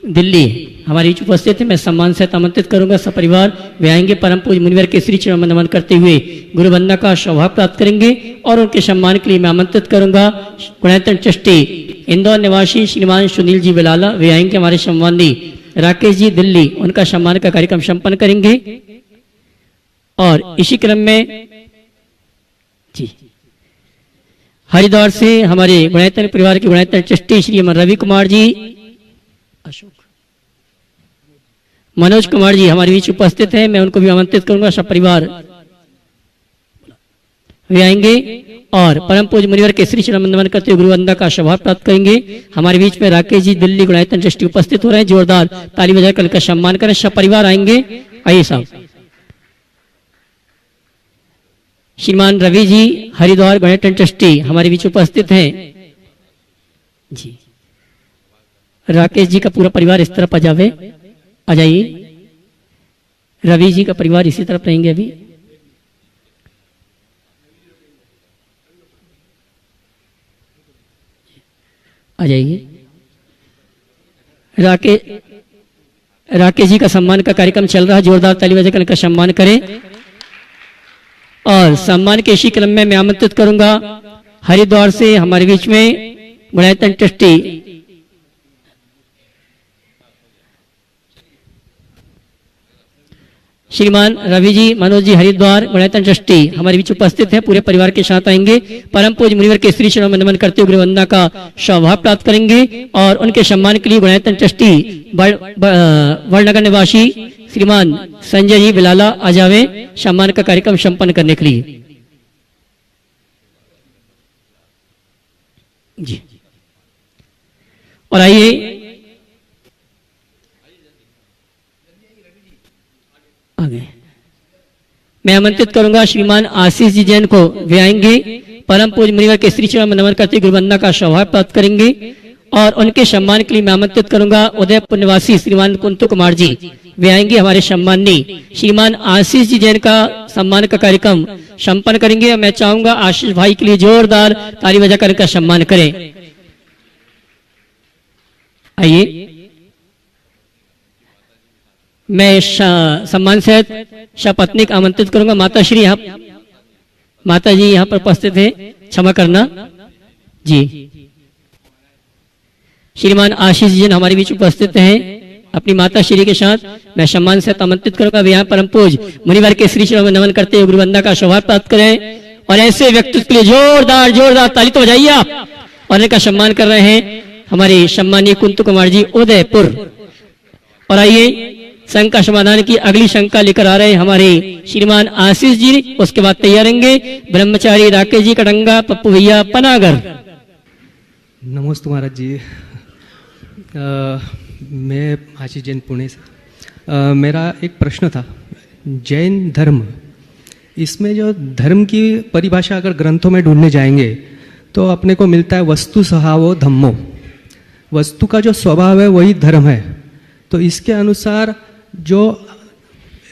C: दिल्ली हमारे बीच उपस्थित है। मैं सम्मान से आमंत्रित करूंगा, सपरिवार वे आएंगे, परम पूज्य मुनिवर के श्री चरण नमन करते हुए गुरु वंदना का सौभाग्य प्राप्त करेंगे। और उनके सम्मान के लिए मैं आमंत्रित करूंगा गुणायतन ट्रस्टी इंदौर निवासी श्रीमान सुनील जी बिलाला, वे आएंगे, हमारे सम्मानी राकेश जी दिल्ली उनका सम्मान का कार्यक्रम संपन्न करेंगे। और इसी क्रम में जी हरिद्वार से हमारे गुणायतन परिवार के गुणायतन ट्रस्टी श्री रवि कुमार जी, अशोक मनोज कुमार जी हमारे बीच उपस्थित हैं, मैं उनको भी आमंत्रित करूंगा, सब परिवार वे आएंगे और परम पूज्य मुनिवर के श्री चरण नमन करते हुए गुरु वंदना का सौभाग्य प्राप्त करेंगे। हमारे बीच में राकेश जी दिल्ली गुणायतन ट्रस्टी उपस्थित हो रहे हैं, जोरदार ताली बजाकर उनका सम्मान करें, सब परिवार आएंगे। आइए साहब, श्रीमान रवि जी हरिद्वार गुणायतन ट्रस्टी हमारे बीच उपस्थित हैं जी। राकेश जी का पूरा परिवार इस तरफ आ जावे, आ जाइए। रवि जी का परिवार इसी तरफ रहेंगे अभी। आ जाइए। राकेश जी का सम्मान का कार्यक्रम चल रहा है, जोरदार ताली बजाकर इनका सम्मान करें। और सम्मान के इसी क्रम में मैं आमंत्रित करूंगा हरिद्वार से हमारे बीच में गुणायतन ट्रस्टी श्रीमान रवि जी, मनोज जी हरिद्वार गुणायतन ट्रस्टी हमारे बीच उपस्थित हैं, पूरे परिवार के साथ आएंगे। परम पूज्य मुनिवर के श्री चरणों में नमन करते हुए गुरुवंदना का सौभाग्य प्राप्त करेंगे और उनके सम्मान के लिए गुणायतन ट्रस्टी वर्णनगर निवासी श्रीमान संजय जी बिलाला आ जावे सम्मान का कार्यक्रम संपन्न करने के लिए। जी और आइए आगे मैं आमंत्रित करूंगा श्रीमान आशीष जी जैन को, वे आएंगे परम पूज्य मुनिवर के श्री चरण में नमन करते गुरुवंदना का सौभाग्य प्राप्त करेंगे और उनके सम्मान के लिए मैं आमंत्रित करूंगा उदयपुर निवासी श्रीमान कुंतु कुमार जी, वे आएंगे हमारे सम्माननीय श्रीमान आशीष जी जैन का सम्मान का कार्यक्रम संपन्न करेंगे। मैं चाहूंगा आशीष भाई के लिए जोरदार ताली बजाकर इनका सम्मान करें। आइए मैं सम्मान सहित सपत्नीक आमंत्रित करूंगा। माता श्री माता जी यहाँ पर उपस्थित है, क्षमा करना जी। श्रीमान आशीष जी हमारे बीच उपस्थित हैं अपनी माता श्री के साथ, मैं सम्मान से आमंत्रित करूंगा वे यहाँ परम पूज्य मुनिवर के श्री चरणों में नमन करते हुए गुरुवंदना का सौभाग्य प्राप्त करें। और ऐसे व्यक्तित्व के लिए जोरदार ताली तो बजाइए आप। और इनका सम्मान कर रहे हैं हमारे सम्मानीय कुंतु कुमार जी उदयपुर। और आइए संघ का समाधान की अगली शंका लेकर आ रहे हमारे श्रीमान आशीष जी, उसके बाद तैयार रहेंगे ब्रह्मचारी राकेश जी कटंगा, पप्पू भैया पनागर।
J: नमस्ते महाराज जी, मैं आशीष जैन पुणे से। मेरा एक प्रश्न था, जैन धर्म, इसमें जो धर्म की परिभाषा अगर ग्रंथों में ढूंढने जाएंगे तो अपने को मिलता है वस्तु स्वभावो धम्मो, वस्तु का जो स्वभाव है वही धर्म है। तो इसके अनुसार जो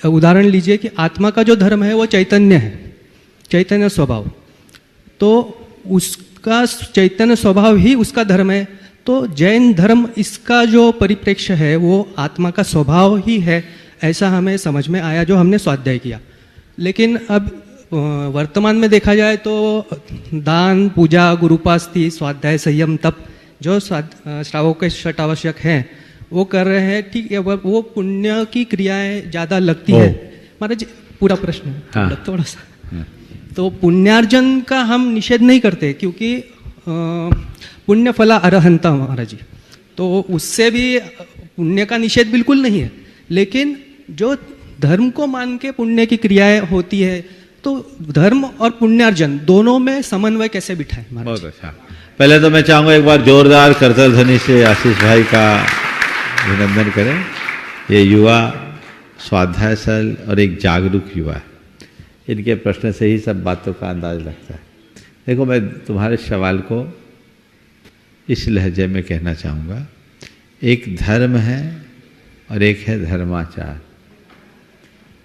J: उदाहरण लीजिए कि आत्मा का जो धर्म है वो चैतन्य है, चैतन्य स्वभाव, तो उसका चैतन्य स्वभाव ही उसका धर्म है। तो जैन धर्म इसका जो परिप्रेक्ष्य है वो आत्मा का स्वभाव ही है, ऐसा हमें समझ में आया जो हमने स्वाध्याय किया। लेकिन अब वर्तमान में देखा जाए तो दान, पूजा, गुरुपास्थि, स्वाध्याय, संयम, तप जो श्रावक के षट आवश्यक हैं वो कर रहे हैं, ठीक है, वो पुण्य की क्रियाएं ज़्यादा लगती है। महाराज पूरा प्रश्न हाँ। थोड़ा सा तो पुण्यार्जन का हम निषेध नहीं करते क्योंकि पुण्य फला अरहंता महाराज जी, तो उससे भी पुण्य का निषेध बिल्कुल नहीं है। लेकिन जो धर्म को मान के पुण्य की क्रियाएं होती है तो धर्म और पुण्यार्जन दोनों में समन्वय कैसे बिठाएं महाराज?
D: बहुत अच्छा। पहले तो मैं चाहूँगा एक बार जोरदार करतल ध्वनि से आशीष भाई का अभिनंदन करें। ये युवा स्वाध्यायशील और एक जागरूक युवा है, इनके प्रश्न से ही सब बातों का अंदाज लगता है। देखो मैं तुम्हारे सवाल को इस लहजे में कहना चाहूँगा, एक धर्म है और एक है धर्माचार।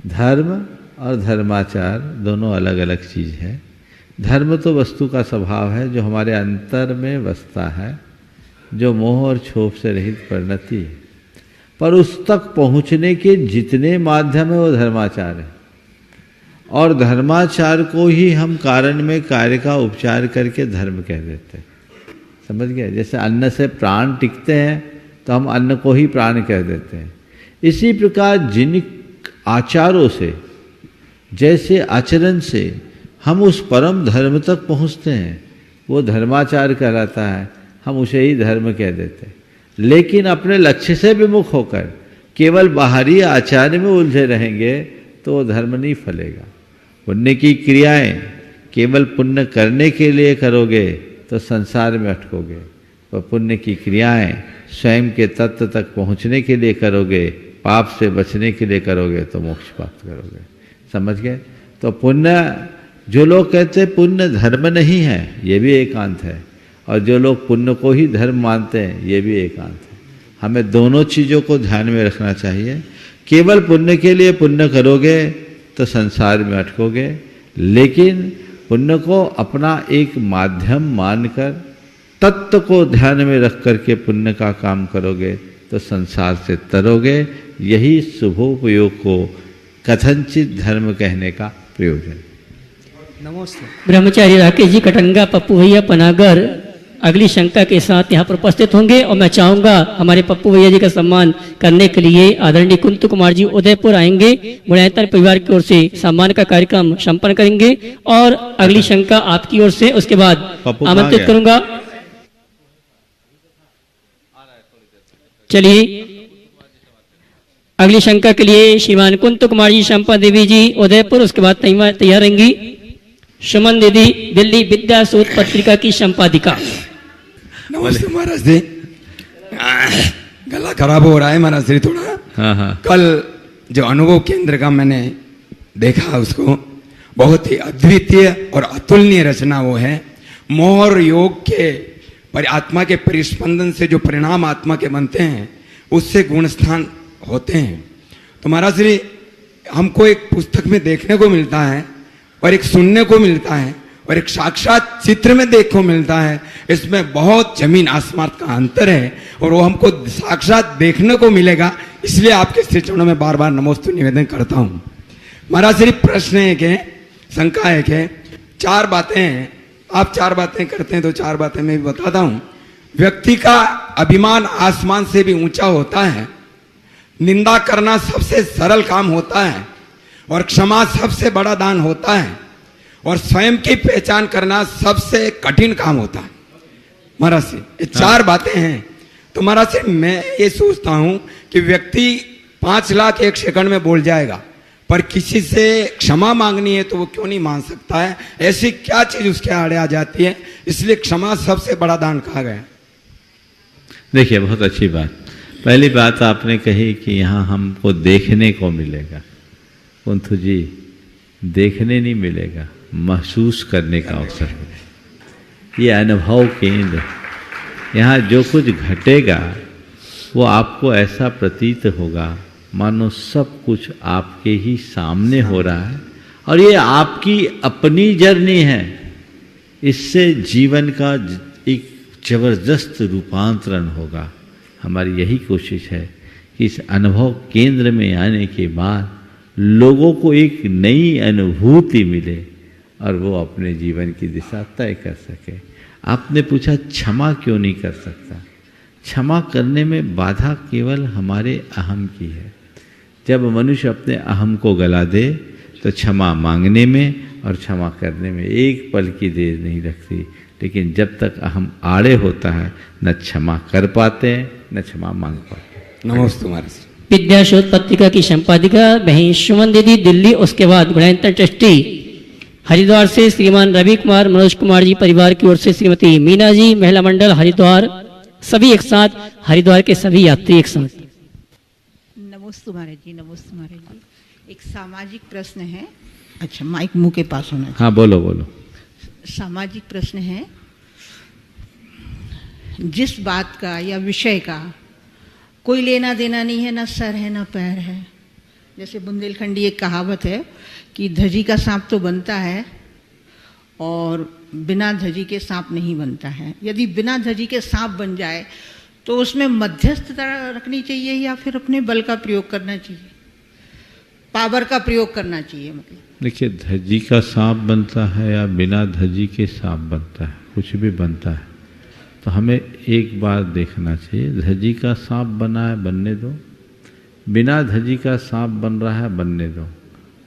D: धर्म और धर्माचार दोनों अलग अलग चीज़ है। धर्म तो वस्तु का स्वभाव है जो हमारे अंतर में बसता है, जो मोह और क्षोभ से रहित परिणति है, पर उस तक पहुँचने के जितने माध्यम है वो धर्माचार है। और धर्माचार को ही हम कारण में कार्य का उपचार करके धर्म कह देते हैं, समझ गए? जैसे अन्न से प्राण टिकते हैं तो हम अन्न को ही प्राण कह देते हैं। इसी प्रकार जिन आचारों से, जैसे आचरण से हम उस परम धर्म तक पहुँचते हैं वो धर्माचार कहलाता है, हम उसे ही धर्म कह देते हैं। लेकिन अपने लक्ष्य से विमुख होकर केवल बाहरी आचार्य में उलझे रहेंगे तो वो धर्म नहीं फलेगा। पुण्य की क्रियाएं केवल पुण्य करने के लिए करोगे तो संसार में अटकोगे, और पुण्य की क्रियाएं स्वयं के तत्व तक पहुंचने के लिए करोगे, पाप से बचने के लिए करोगे तो मोक्ष प्राप्त करोगे। समझ गए? तो पुण्य, जो लोग कहते हैं पुण्य धर्म नहीं है, ये भी एकांत है, और जो लोग पुण्य को ही धर्म मानते हैं ये भी एकांत है। हमें दोनों चीज़ों को ध्यान में रखना चाहिए। केवल पुण्य के लिए पुण्य करोगे तो संसार में अटकोगे, लेकिन पुण्य को अपना एक माध्यम मानकर तत्व को ध्यान में रख करके पुण्य का काम करोगे तो संसार से तरोगे। यही शुभोपयोग को कथनचित धर्म कहने का प्रयोजन।
J: नमस्ते।
C: ब्रह्मचारी राकेश जी कटंगा, पप्पू भैया पनागर अगली शंका के साथ यहाँ पर उपस्थित होंगे और मैं चाहूँगा हमारे पप्पू भैया जी का सम्मान करने के लिए आदरणीय कुंतु कुमार जी उदयपुर आएंगे। गुणायतन परिवार की ओर से सम्मान का कार्यक्रम संपन्न करेंगे और अगली शंका आपकी ओर से उसके बाद आमंत्रित करूंगा। चलिए अगली शंका के लिए श्रीमान कुंतु कुमार जी, शंपा देवी जी उदयपुर, उसके बाद तैयार रहेंगी सुमन दीदी दिल्ली विद्या शोध पत्रिका की संपादिका।
K: नमस्ते महाराज जी। गला खराब हो रहा है महाराज जी थोड़ा।
D: हाँ।
K: कल जो अनुभव केंद्र का मैंने देखा उसको, बहुत ही अद्वितीय और अतुलनीय रचना वो है। मोहर योग के आत्मा के परिस्पंदन से जो परिणाम आत्मा के बनते हैं उससे गुणस्थान होते हैं। तो महाराज जी हमको एक पुस्तक में देखने को मिलता है और एक सुनने को मिलता है और एक साक्षात चित्र में देखने को मिलता है। इसमें बहुत जमीन आसमान का अंतर है और वो हमको साक्षात देखने को मिलेगा। इसलिए आपके श्री चरणों में बार बार नमोस्तु निवेदन करता हूँ। महाराज जी प्रश्न एक है, शंका एक है, 4 बातें हैं। आप 4 बातें करते हैं तो 4 बातें मैं भी बताता हूँ। व्यक्ति का अभिमान आसमान से भी ऊंचा होता है, निंदा करना सबसे सरल काम होता है और क्षमा सबसे बड़ा दान होता है और स्वयं की पहचान करना सबसे कठिन काम होता है। महाराज जी ये 4 बातें हैं। तो महाराज जी मैं ये सोचता हूं कि व्यक्ति 5 लाख 1 सेकंड में बोल जाएगा, पर किसी से क्षमा मांगनी है तो वो क्यों नहीं मांग सकता है? ऐसी क्या चीज उसके आड़े आ जाती है? इसलिए क्षमा सबसे बड़ा दान कहा गया।
D: देखिए बहुत अच्छी बात। पहली बात आपने कही कि यहाँ हमको देखने को मिलेगा। कुंतु जी देखने नहीं मिलेगा, महसूस करने का अवसर मिलेगा। ये अनुभव केंद्र, यहाँ जो कुछ घटेगा वो आपको ऐसा प्रतीत होगा मानो सब कुछ आपके ही सामने हो रहा है और ये आपकी अपनी जर्नी है। इससे जीवन का एक जबरदस्त रूपांतरण होगा। हमारी यही कोशिश है कि इस अनुभव केंद्र में आने के बाद लोगों को एक नई अनुभूति मिले और वो अपने जीवन की दिशा तय कर सके। आपने पूछा क्षमा क्यों नहीं कर सकता? क्षमा करने में बाधा केवल हमारे अहम की है। जब मनुष्य अपने अहम को गला दे तो क्षमा मांगने में और क्षमा करने में एक पल की देर नहीं लगती। लेकिन जब तक अहम आड़े होता है न क्षमा कर पाते हैं न क्षमा मांग पाते।
K: नमस्ते महाराज।
C: विद्या शोध पत्रिका की संपादिका बहन सुमन दीदी दिल्ली, उसके बाद गुणायतन ट्रस्टी हरिद्वार से श्रीमान रवि कुमार मनोज कुमार जी परिवार की ओर से श्रीमती मीना जी, महिला मंडल हरिद्वार, सभी एक साथ, हरिद्वार के सभी यात्री एक साथ।
L: नमस्ते महाराज जी। नमस्ते महाराज जी। एक सामाजिक प्रश्न है। अच्छा माइक मुंह के पास होना चाहिए।
D: हाँ बोलो बोलो।
L: सामाजिक प्रश्न है, जिस बात का या विषय का कोई लेना देना नहीं है, ना सर है ना पैर है। जैसे बुंदेलखंडी एक कहावत है कि धजी का सांप तो बनता है और बिना धजी के सांप नहीं बनता है। यदि बिना धजी के सांप बन जाए तो उसमें मध्यस्थता रखनी चाहिए या फिर अपने बल का प्रयोग करना चाहिए, पावर का प्रयोग करना चाहिए? मतलब
D: देखिए धजी का सांप बनता है या बिना धजी के सांप बनता है, कुछ भी बनता है तो हमें एक बार देखना चाहिए। धजी का सांप बना है बनने दो, बिना धजी का सांप बन रहा है बनने दो,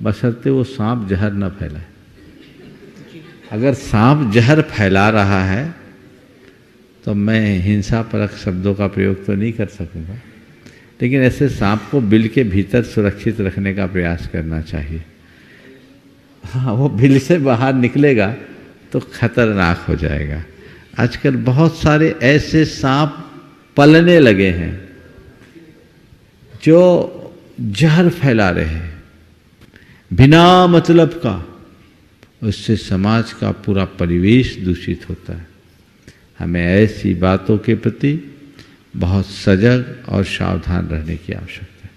D: बशर्ते वो सांप जहर न फैलाए। अगर सांप जहर फैला रहा है तो मैं हिंसा परक शब्दों का प्रयोग तो नहीं कर सकूंगा, लेकिन ऐसे सांप को बिल के भीतर सुरक्षित रखने का प्रयास करना चाहिए। हाँ वो बिल से बाहर निकलेगा तो खतरनाक हो जाएगा। आजकल बहुत सारे ऐसे सांप पलने लगे हैं जो जहर फैला रहे हैं बिना मतलब का। उससे समाज का पूरा परिवेश दूषित होता है। हमें ऐसी बातों के प्रति बहुत सजग और सावधान रहने की आवश्यकता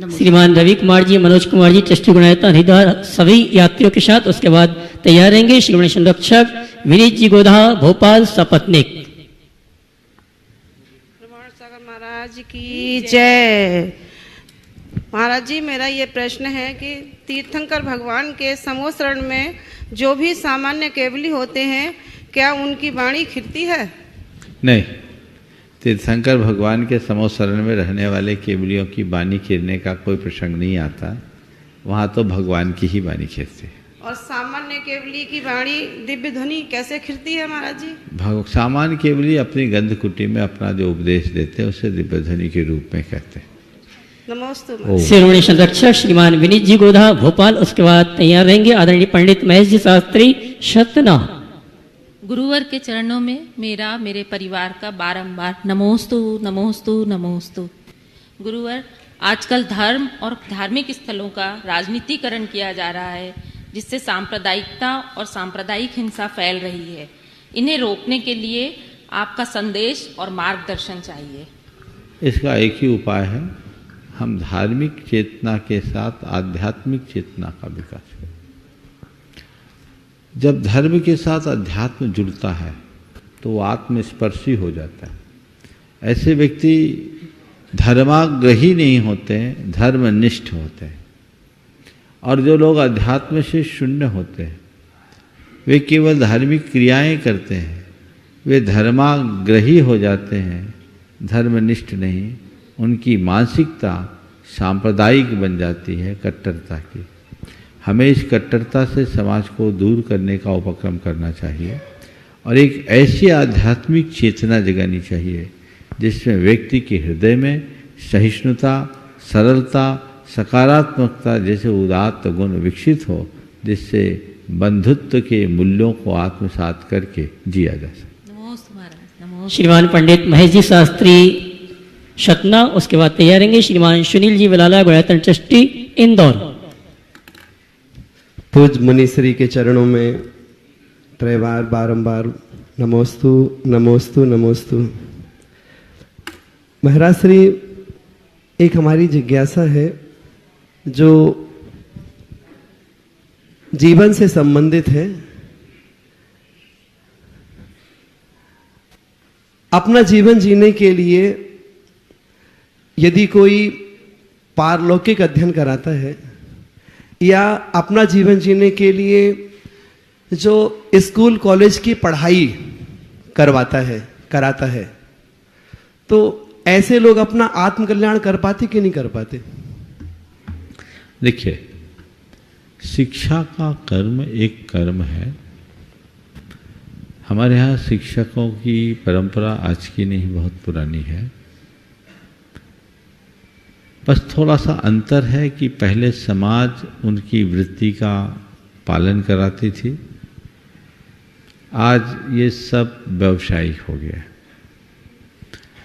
D: है।
C: श्रीमान रवि कुमार जी, मनोज कुमार जी, ट्रस्टी गुणायता हरिद्वार सभी यात्रियों के साथ उसके बाद तैयार रहेंगे श्रीमणी संरक्षक विनीत जी गोधा, भोपाल सपत्निक।
M: प्रमाण सागर महाराज की जय। महाराज जी, मेरा ये प्रश्न है कि तीर्थंकर भगवान के समूह शरण में जो भी सामान्य केवली होते हैं, क्या उनकी वाणी खिरती है?
D: नहीं, तीर्थंकर भगवान के समूह शरण में रहने वाले केवलियों की वाणी खिरने का कोई प्रसंग नहीं आता। वहाँ तो भगवान की ही वाणी खिरती है।
M: और सामान्य केवली की वाणी दिव्य ध्वनि कैसे खिरती है महाराज जी?
D: सामान्य केवली अपनी गंध कुटी में अपना जो उपदेश देते हैं उसे दिव्य ध्वनि के रूप में कहते हैं।
M: नमस्ते।
C: श्रीमणी संरक्षक श्रीमान विनीत जी गोधा, भोपाल उसके बाद तैयार रहेंगे आदरणीय पंडित महेश जी शास्त्री, सतना।
N: गुरुवर के चरणों में मेरा, मेरे परिवार का बारंबार नमोस्तु नमोस्तु नमोस्तु। गुरुवर, आजकल धर्म और धार्मिक स्थलों का राजनीतिकरण किया जा रहा है, जिससे सांप्रदायिकता और सांप्रदायिक हिंसा फैल रही है। इन्हें रोकने के लिए आपका संदेश और मार्गदर्शन चाहिए।
D: इसका एक ही उपाय है, हम धार्मिक चेतना के साथ आध्यात्मिक चेतना का विकास करें। जब धर्म के साथ अध्यात्म जुड़ता है तो वो आत्मस्पर्शी हो जाता है। ऐसे व्यक्ति धर्माग्रही नहीं होते हैं, धर्मनिष्ठ होते हैं। और जो लोग अध्यात्म से शून्य होते हैं वे केवल धार्मिक क्रियाएं करते हैं, वे धर्माग्रही हो जाते हैं, धर्मनिष्ठ नहीं। उनकी मानसिकता सांप्रदायिक बन जाती है, कट्टरता की। हमें इस कट्टरता से समाज को दूर करने का उपक्रम करना चाहिए और एक ऐसी आध्यात्मिक चेतना जगानी चाहिए जिसमें व्यक्ति के हृदय में सहिष्णुता, सरलता, सकारात्मकता जैसे उदात्त गुण विकसित हो, जिससे बंधुत्व के मूल्यों को आत्मसात करके जिया जा सके।
C: श्रीमान पंडित महेश जी शास्त्री, सतना उसके बाद तैयार रहेंगे श्रीमान सुनील जी वलाला, गुणायतन ट्रस्टी, इंदौर।
O: पूज मुनीश्री के चरणों में त्रैवार बारंबार नमोस्तु नमोस्तु नमोस्तु। महाराज श्री, एक हमारी जिज्ञासा है जो जीवन से संबंधित है। अपना जीवन जीने के लिए यदि कोई पारलौकिक अध्ययन कराता है या अपना जीवन जीने के लिए जो स्कूल कॉलेज की पढ़ाई कराता है, तो ऐसे लोग अपना आत्मकल्याण कर पाते कि नहीं कर पाते?
D: देखिए, शिक्षा का कर्म एक कर्म है। हमारे यहाँ शिक्षकों की परंपरा आज की नहीं, बहुत पुरानी है। बस थोड़ा सा अंतर है कि पहले समाज उनकी वृत्ति का पालन कराती थी, आज ये सब व्यावसायिक हो गया है।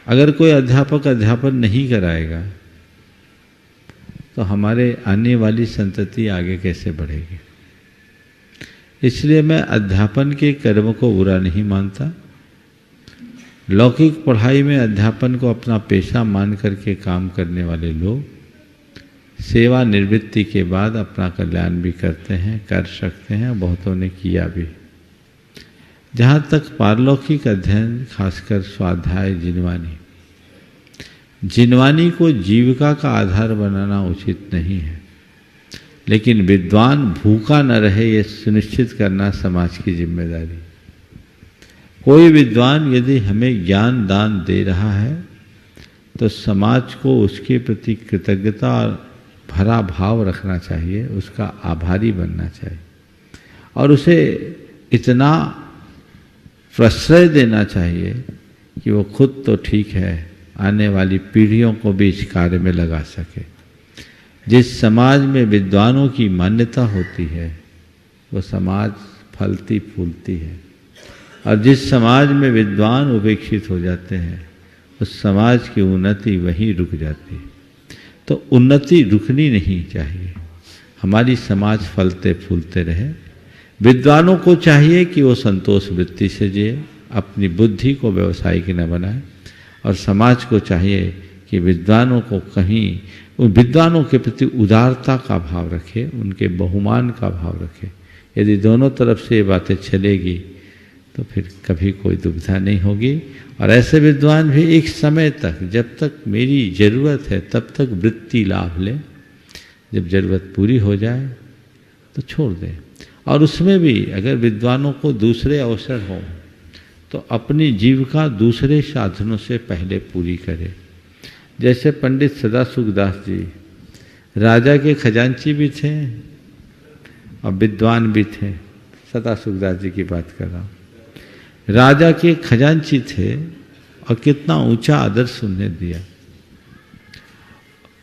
D: अगर कोई अध्यापक अध्यापन नहीं कराएगा तो हमारे आने वाली संतति आगे कैसे बढ़ेगी? इसलिए मैं अध्यापन के कर्म को बुरा नहीं मानता। लौकिक पढ़ाई में अध्यापन को अपना पेशा मान करके काम करने वाले लोग सेवा निवृत्ति के बाद अपना कल्याण भी करते हैं, कर सकते हैं, बहुतों ने किया भी। जहाँ तक पारलौकिक अध्ययन, खासकर स्वाध्याय, जिनवानी को जीविका का आधार बनाना उचित नहीं है, लेकिन विद्वान भूखा न रहे ये सुनिश्चित करना समाज की जिम्मेदारी। कोई विद्वान यदि हमें ज्ञान दान दे रहा है तो समाज को उसके प्रति कृतज्ञता और भरा भाव रखना चाहिए, उसका आभारी बनना चाहिए और उसे इतना प्रश्रय देना चाहिए कि वो खुद तो ठीक है, आने वाली पीढ़ियों को भी इस कार्य में लगा सके। जिस समाज में विद्वानों की मान्यता होती है वो समाज फलती फूलती है, और जिस समाज में विद्वान उपेक्षित हो जाते हैं उस समाज की उन्नति वहीं रुक जाती है। तो उन्नति रुकनी नहीं चाहिए, हमारी समाज फलते फूलते रहे। विद्वानों को चाहिए कि वो संतोष वृत्ति से जिए, अपनी बुद्धि को व्यवसायिक न बनाए और समाज को चाहिए कि विद्वानों को कहीं उन विद्वानों के प्रति उदारता का भाव रखे, उनके बहुमान का भाव रखे। यदि दोनों तरफ से ये बातें चलेगी तो फिर कभी कोई दुविधा नहीं होगी। और ऐसे विद्वान भी एक समय तक, जब तक मेरी ज़रूरत है तब तक वृत्ति लाभ लें, जब ज़रूरत पूरी हो जाए तो छोड़ दें। और उसमें भी अगर विद्वानों को दूसरे अवसर हों तो अपनी जीविका दूसरे साधनों से पहले पूरी करें। जैसे पंडित सदासुखदास जी राजा के खजांची भी थे और विद्वान भी थे। सदासुखदास जी की बात कर रहा हूँ। राजा के खजांची थे और कितना ऊंचा आदर्श उन्हें दिया।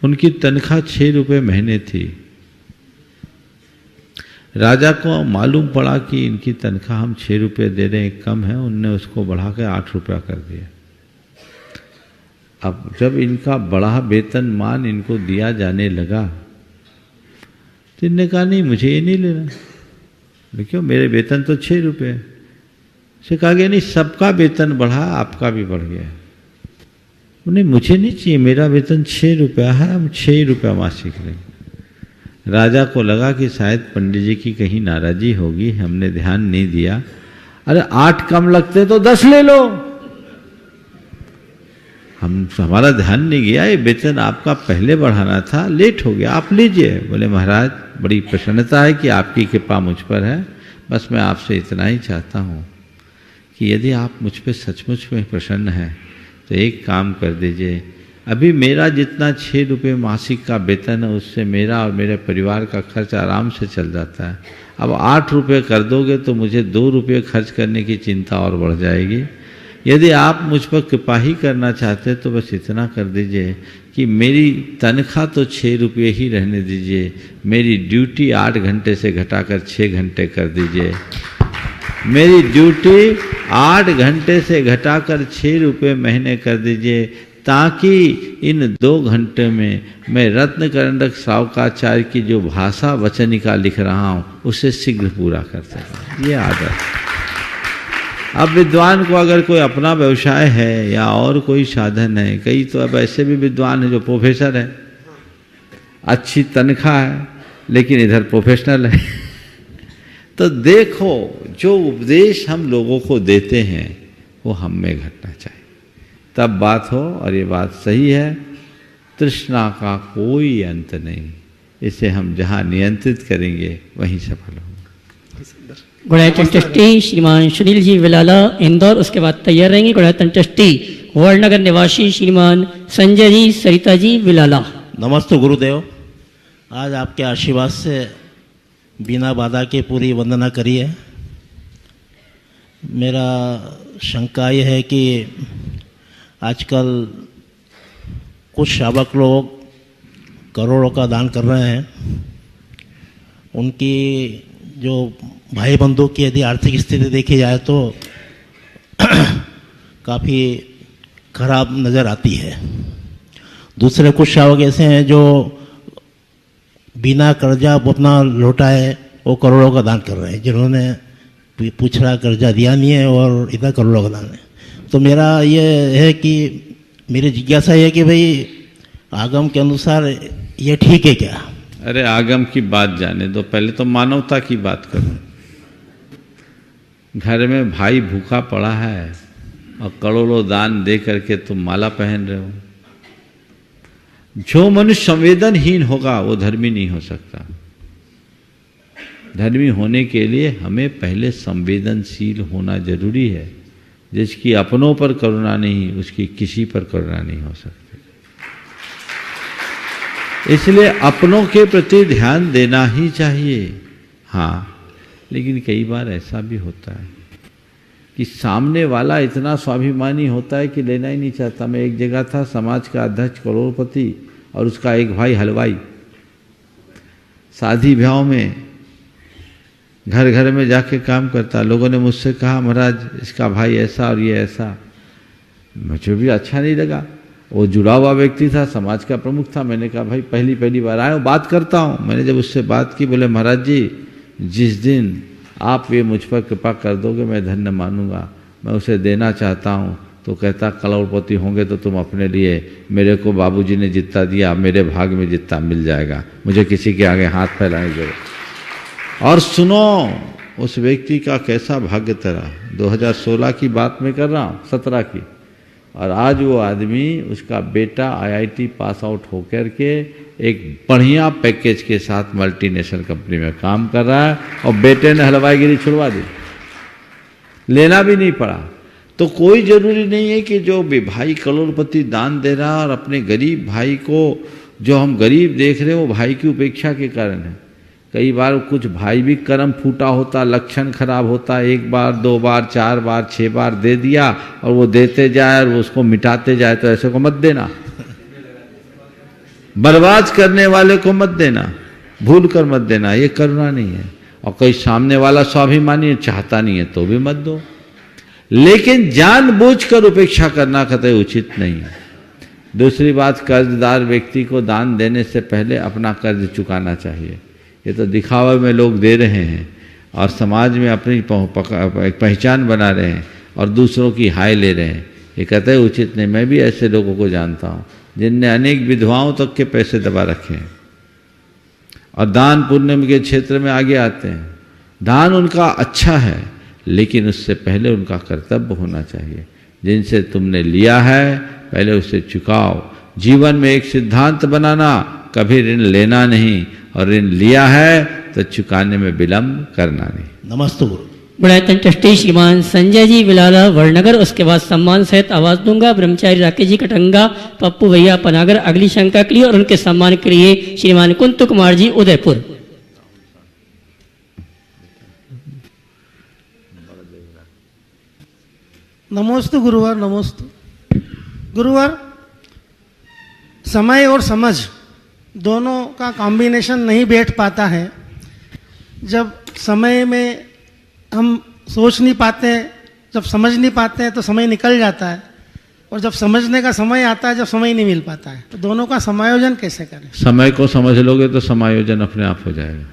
D: उनकी तनख्वाह 6 रुपये महीने थी। राजा को मालूम पड़ा कि इनकी तनख्वाह हम 6 रुपये दे रहे हैं, कम है। उनने उसको बढ़ा के 8 रुपया कर दिया। अब जब इनका बड़ा वेतनमान इनको दिया जाने लगा तो इनने कहा नहीं, मुझे ये नहीं लेना। क्यों? मेरे वेतन तो 6 रुपये। से कहा गया नहीं, सबका वेतन बढ़ा, आपका भी बढ़ गया। उन्हें मुझे नहीं चाहिए, मेरा वेतन 6 रुपया है, हम 6 रुपया मासिक लेंगे। राजा को लगा कि शायद पंडित जी की कहीं नाराजी होगी, हमने ध्यान नहीं दिया। अरे 8 कम लगते तो 10 ले लो, हमारा ध्यान नहीं गया, ये वेतन आपका पहले बढ़ाना था, लेट हो गया, आप लीजिए। बोले महाराज बड़ी प्रसन्नता है कि आपकी कृपा मुझ पर है, बस मैं आपसे इतना ही चाहता हूँ कि यदि आप मुझ पर सचमुच में प्रसन्न हैं तो एक काम कर दीजिए, अभी मेरा जितना 6 रुपये मासिक का वेतन है उससे मेरा और मेरे परिवार का खर्च आराम से चल जाता है। अब 8 रुपये कर दोगे तो मुझे 2 रुपये खर्च करने की चिंता और बढ़ जाएगी। यदि आप मुझ पर कृपा ही करना चाहते तो बस इतना कर दीजिए कि मेरी तनख्वाह तो 6 रुपये ही रहने दीजिए, मेरी ड्यूटी 8 घंटे से घटाकर 6 घंटे कर दीजिए। मेरी ड्यूटी 8 घंटे से घटाकर 6 रुपये महीने कर दीजिए, ताकि इन 2 घंटे में मैं रत्न करंडक सावकाचार्य की जो भाषा वचनिका लिख रहा हूँ उसे शीघ्र पूरा कर सकूँ। ये आदत। अब विद्वान को अगर कोई अपना व्यवसाय है या और कोई साधन है, कई तो अब ऐसे भी विद्वान हैं जो प्रोफेसर है, अच्छी तनख्वाह है लेकिन इधर प्रोफेशनल है। तो देखो, जो उपदेश हम लोगों को देते हैं वो हम में घटना चाहिए, तब बात हो। और ये बात सही है, तृष्णा का कोई अंत नहीं, इसे हम जहाँ नियंत्रित करेंगे वहीं सफल होंगे।
C: गुणायतन ट्रस्टी श्रीमान सुनील जी विलाला इंदौर, उसके बाद तैयार रहेंगे गुणायतन ट्रस्टी वड़नगर निवासी श्रीमान संजय जी सरिता जी विलाला।
P: नमस्ते गुरुदेव, आज आपके आशीर्वाद से बिना बाधा के पूरी वंदना करी है। मेरा शंका ये है कि आजकल कुछ श्रावक लोग करोड़ों का दान कर रहे हैं, उनकी जो भाई बंधु की यदि आर्थिक स्थिति देखी जाए तो काफ़ी खराब नज़र आती है। दूसरे कुछ श्रावक ऐसे हैं जो बिना कर्जा अपना लौटाए वो करोड़ों का दान कर रहे हैं, जिन्होंने पूछड़ा कर्जा दिया नहीं है और इतना करोड़ों का दान है। तो मेरा ये है कि मेरी जिज्ञासा है कि भाई आगम के अनुसार ये ठीक है क्या?
D: अरे आगम की बात जाने दो, पहले तो मानवता की बात करो। घर में भाई भूखा पड़ा है और करोड़ों दान दे करके तुम माला पहन रहे हो। जो मनुष्य संवेदनहीन होगा वो धर्मी नहीं हो सकता। धर्मी होने के लिए हमें पहले संवेदनशील होना जरूरी है। जिसकी अपनों पर करुणा नहीं, उसकी किसी पर करुणा नहीं हो सकती। इसलिए अपनों के प्रति ध्यान देना ही चाहिए। हाँ, लेकिन कई बार ऐसा भी होता है कि सामने वाला इतना स्वाभिमानी होता है कि लेना ही नहीं चाहता। मैं एक जगह था, समाज का अध्यक्ष करोड़पति और उसका एक भाई हलवाई, शादी ब्याह में घर घर में जाके काम करता। लोगों ने मुझसे कहा महाराज इसका भाई ऐसा और ये ऐसा, मुझे भी अच्छा नहीं लगा। वो जुड़ा हुआ व्यक्ति था, समाज का प्रमुख था। मैंने कहा भाई पहली बार आया हूँ, बात करता हूँ। मैंने जब उससे बात की, बोले महाराज जी जिस दिन आप ये मुझ पर कृपा कर दोगे मैं धन्य मानूंगा, मैं उसे देना चाहता हूँ। तो कहता करोड़पति होंगे तो तुम अपने लिए, मेरे को बाबूजी ने जितना दिया मेरे भाग में जितना मिल जाएगा, मुझे किसी के आगे हाथ फैलाने की जरूरत। और सुनो उस व्यक्ति का कैसा भाग्य तेरा, 2016 की बात मैं कर रहा हूँ, 17 की, और आज वो आदमी, उसका बेटा IIT पास आउट होकर के एक बढ़िया पैकेज के साथ मल्टीनेशनल कंपनी में काम कर रहा है, और बेटे ने हलवाईगिरी छुड़वा दी, लेना भी नहीं पड़ा। तो कोई जरूरी नहीं है कि जो भाई करोड़पति दान दे रहा और अपने गरीब भाई को, जो हम गरीब देख रहे हैं, वो भाई की उपेक्षा के कारण है। कई बार कुछ भाई भी कर्म फूटा होता, लक्षण खराब होता, 1 बार 2 बार 4 बार 6 बार दे दिया और वो देते जाए और वो उसको मिटाते जाए, तो ऐसे को मत देना। बर्बाद करने वाले को मत देना, भूल कर मत देना, ये करुणा नहीं है। और कोई सामने वाला स्वाभिमानी चाहता नहीं है तो भी मत दो, लेकिन जानबूझकर उपेक्षा करना कतई उचित नहीं है। दूसरी बात, कर्जदार व्यक्ति को दान देने से पहले अपना कर्ज चुकाना चाहिए। ये तो दिखावे में लोग दे रहे हैं और समाज में अपनी पहचान बना रहे हैं और दूसरों की हाय ले रहे हैं, ये कतई उचित नहीं। मैं भी ऐसे लोगों को जानता हूँ जिनने अनेक विधवाओं तक के पैसे दबा रखे हैं और दान पुण्य के क्षेत्र में आगे आते हैं। दान उनका अच्छा है, लेकिन उससे पहले उनका कर्तव्य होना चाहिए। जिनसे तुमने लिया है पहले उसे चुकाओ। जीवन में एक सिद्धांत बनाना, कभी ऋण लेना नहीं, और ऋण लिया है तो चुकाने में विलंब करना नहीं।
P: नमस्ते गुरु।
C: बुढ़ायतन ट्रस्टी श्रीमान संजय जी विलाला वड़नगर, उसके बाद सम्मान सहित आवाज दूंगा ब्रह्मचारी राकेश जी कटंगा, पप्पू भैया पनागर अगली शंका के लिए, और उनके सम्मान के लिए श्रीमान कुंतु कुमार जी उदयपुर।
Q: नमोस्तु गुरुवर, नमोस्तु गुरुवर। समय और समझ दोनों का कॉम्बिनेशन नहीं बैठ पाता है। जब समय में हम सोच नहीं पाते हैं, जब समझ नहीं पाते हैं तो समय निकल जाता है, और जब समझने का समय आता है जब समय नहीं मिल पाता है, तो दोनों का समायोजन कैसे करें?
D: समय को समझ लोगे तो समायोजन अपने आप हो जाएगा।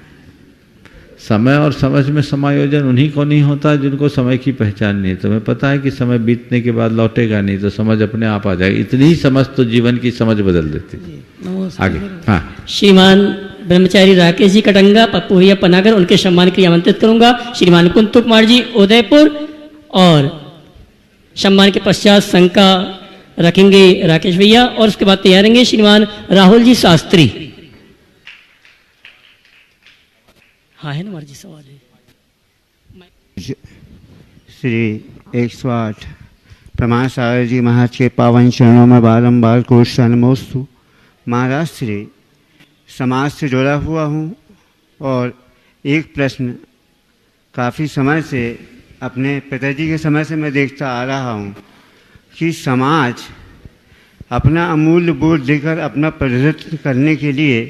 D: समय और समझ में समायोजन उन्हीं को नहीं होता जिनको समय की पहचान नहीं है। तुम्हें पता है कि समय बीतने के बाद लौटेगा नहीं, तो समझ अपने आप आ जाएगी। इतनी ही समझ तो जीवन की समझ बदल देती है। आगे हाँ,
C: श्रीमान ब्रह्मचारी राकेश जी कटंगा, पप्पू भैया पनागर, उनके सम्मान के लिए आमंत्रित करूंगा श्रीमान कुंतु कुमार जी उदयपुर, और सम्मान के पश्चात शंका रखेंगे राकेश भैया, और उसके बाद तैयार रहेंगे श्रीमान राहुल जी शास्त्री। हाँ है ना हमारे जी सवाल है।
R: श्री 108 प्रमाण सागर जी महाराज के पावन चरणों में बारंबार कोष नमोस्तु। महाराज श्री समाज से जुड़ा हुआ हूँ, और एक प्रश्न काफ़ी समय से अपने पिताजी के समय से मैं देखता आ रहा हूँ कि समाज अपना अमूल्य बोध देकर अपना प्रदर्शन करने के लिए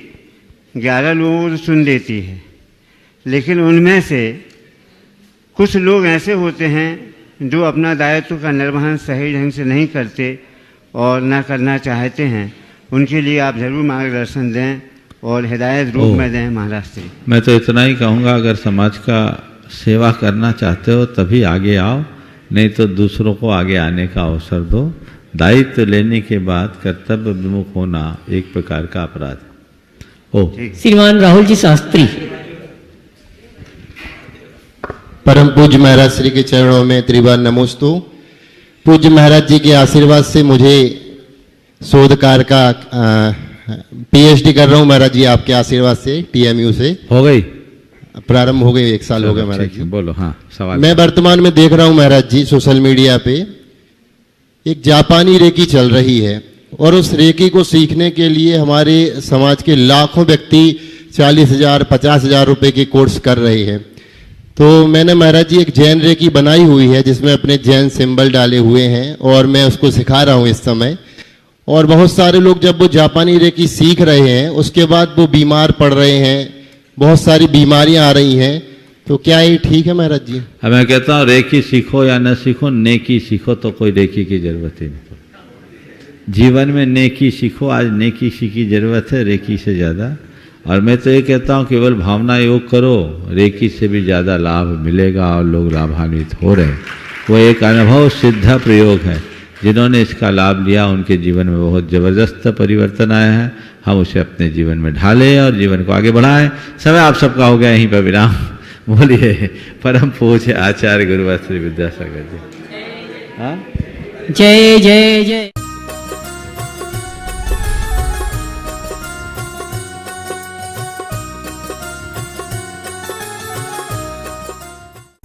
R: 11 लोगों को चुन लेती है, लेकिन उनमें से कुछ लोग ऐसे होते हैं जो अपना दायित्व का निर्वहन सही ढंग से नहीं करते और न करना चाहते हैं। उनके लिए आप जरूर मार्गदर्शन दें और हिदायत रूप में दें महाराज श्री।
D: मैं तो इतना ही कहूँगा, अगर समाज का सेवा करना चाहते हो तभी आगे आओ, नहीं तो दूसरों को आगे आने का अवसर दो। दायित्व लेने के बाद कर्तव्य विमुख होना एक प्रकार का अपराध है।
C: श्रीमान राहुल जी शास्त्री।
S: परम पूज्य महाराज श्री के चरणों में त्रिवार नमोस्तु। पूज्य महाराज जी के आशीर्वाद से मुझे शोध कार्य का PhD कर रहा हूँ महाराज जी, आपके आशीर्वाद से TMU से
D: हो गई,
S: प्रारंभ हो गई, 1 साल हो गया महाराज जी।
D: बोलो हाँ सवाल।
S: मैं वर्तमान में देख रहा हूँ महाराज जी सोशल मीडिया पे एक जापानी रेकी चल रही है, और उस रेकी को सीखने के लिए हमारे समाज के लाखों व्यक्ति 40,000 50,000 रुपए के कोर्स कर रहे हैं। तो मैंने महाराज जी एक जैन रेकी बनाई हुई है जिसमें अपने जैन सिंबल डाले हुए हैं, और मैं उसको सिखा रहा हूँ इस समय। और बहुत सारे लोग जब वो जापानी रेकी सीख रहे हैं उसके बाद वो बीमार पड़ रहे हैं, बहुत सारी बीमारियां आ रही हैं, तो क्या ये ठीक है महाराज जी?
D: मैं कहता हूँ रेकी सीखो या न सीखो, नेकी सीखो तो कोई रेकी की जरूरत ही नहीं। जीवन में नेकी सीखो, आज नेकी की जरूरत है रेकी से ज़्यादा। और मैं तो ये कहता हूँ केवल भावना योग करो, रेकी से भी ज़्यादा लाभ मिलेगा और लोग लाभान्वित हो रहे हैं। वो एक अनुभव सिद्ध प्रयोग है। जिन्होंने इसका लाभ लिया उनके जीवन में बहुत ज़बरदस्त परिवर्तन आया है। हम उसे अपने जीवन में ढालें और जीवन को आगे बढ़ाएं। समय आप सबका हो गया, यहीं पर विराम। बोलिए परम पूज्य आचार्य गुरुवर श्री विद्यासागर जी। हाँ,
C: जय जय जय।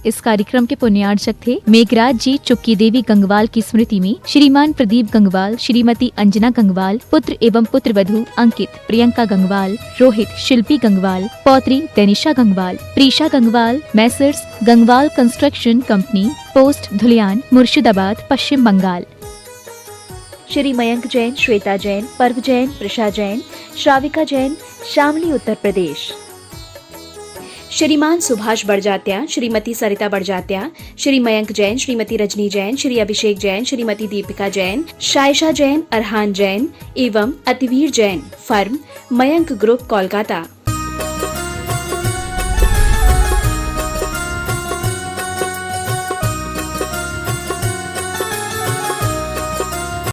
A: इस कार्यक्रम के पुण्यार्चक थे मेघराज जी चुक्की देवी गंगवाल की स्मृति में श्रीमान प्रदीप गंगवाल, श्रीमती अंजना गंगवाल, पुत्र एवं पुत्र वधू अंकित, प्रियंका गंगवाल, रोहित, शिल्पी गंगवाल, पौत्री Tanisha Gangwal, Preesha Gangwal, messrs Gangwal construction company, post Dhulian, Murshidabad, Paschim Bangal.
B: Shri Mayank Jain, Shweta Jain, Parv Jain, Prasha Jain, Shravika Jain, Shamli, Uttar Pradesh. Shriman Subhash Barjatya, Shrimati Sarita Barjatya, Shri Mayank Jain, Shrimati Rajni Jain, Shri Abhishek Jain, Shrimati Deepika Jain, शायशा Jain, Arhan Jain एवं अतिवीर जैन, फर्म मयंक ग्रुप, कोलकाता।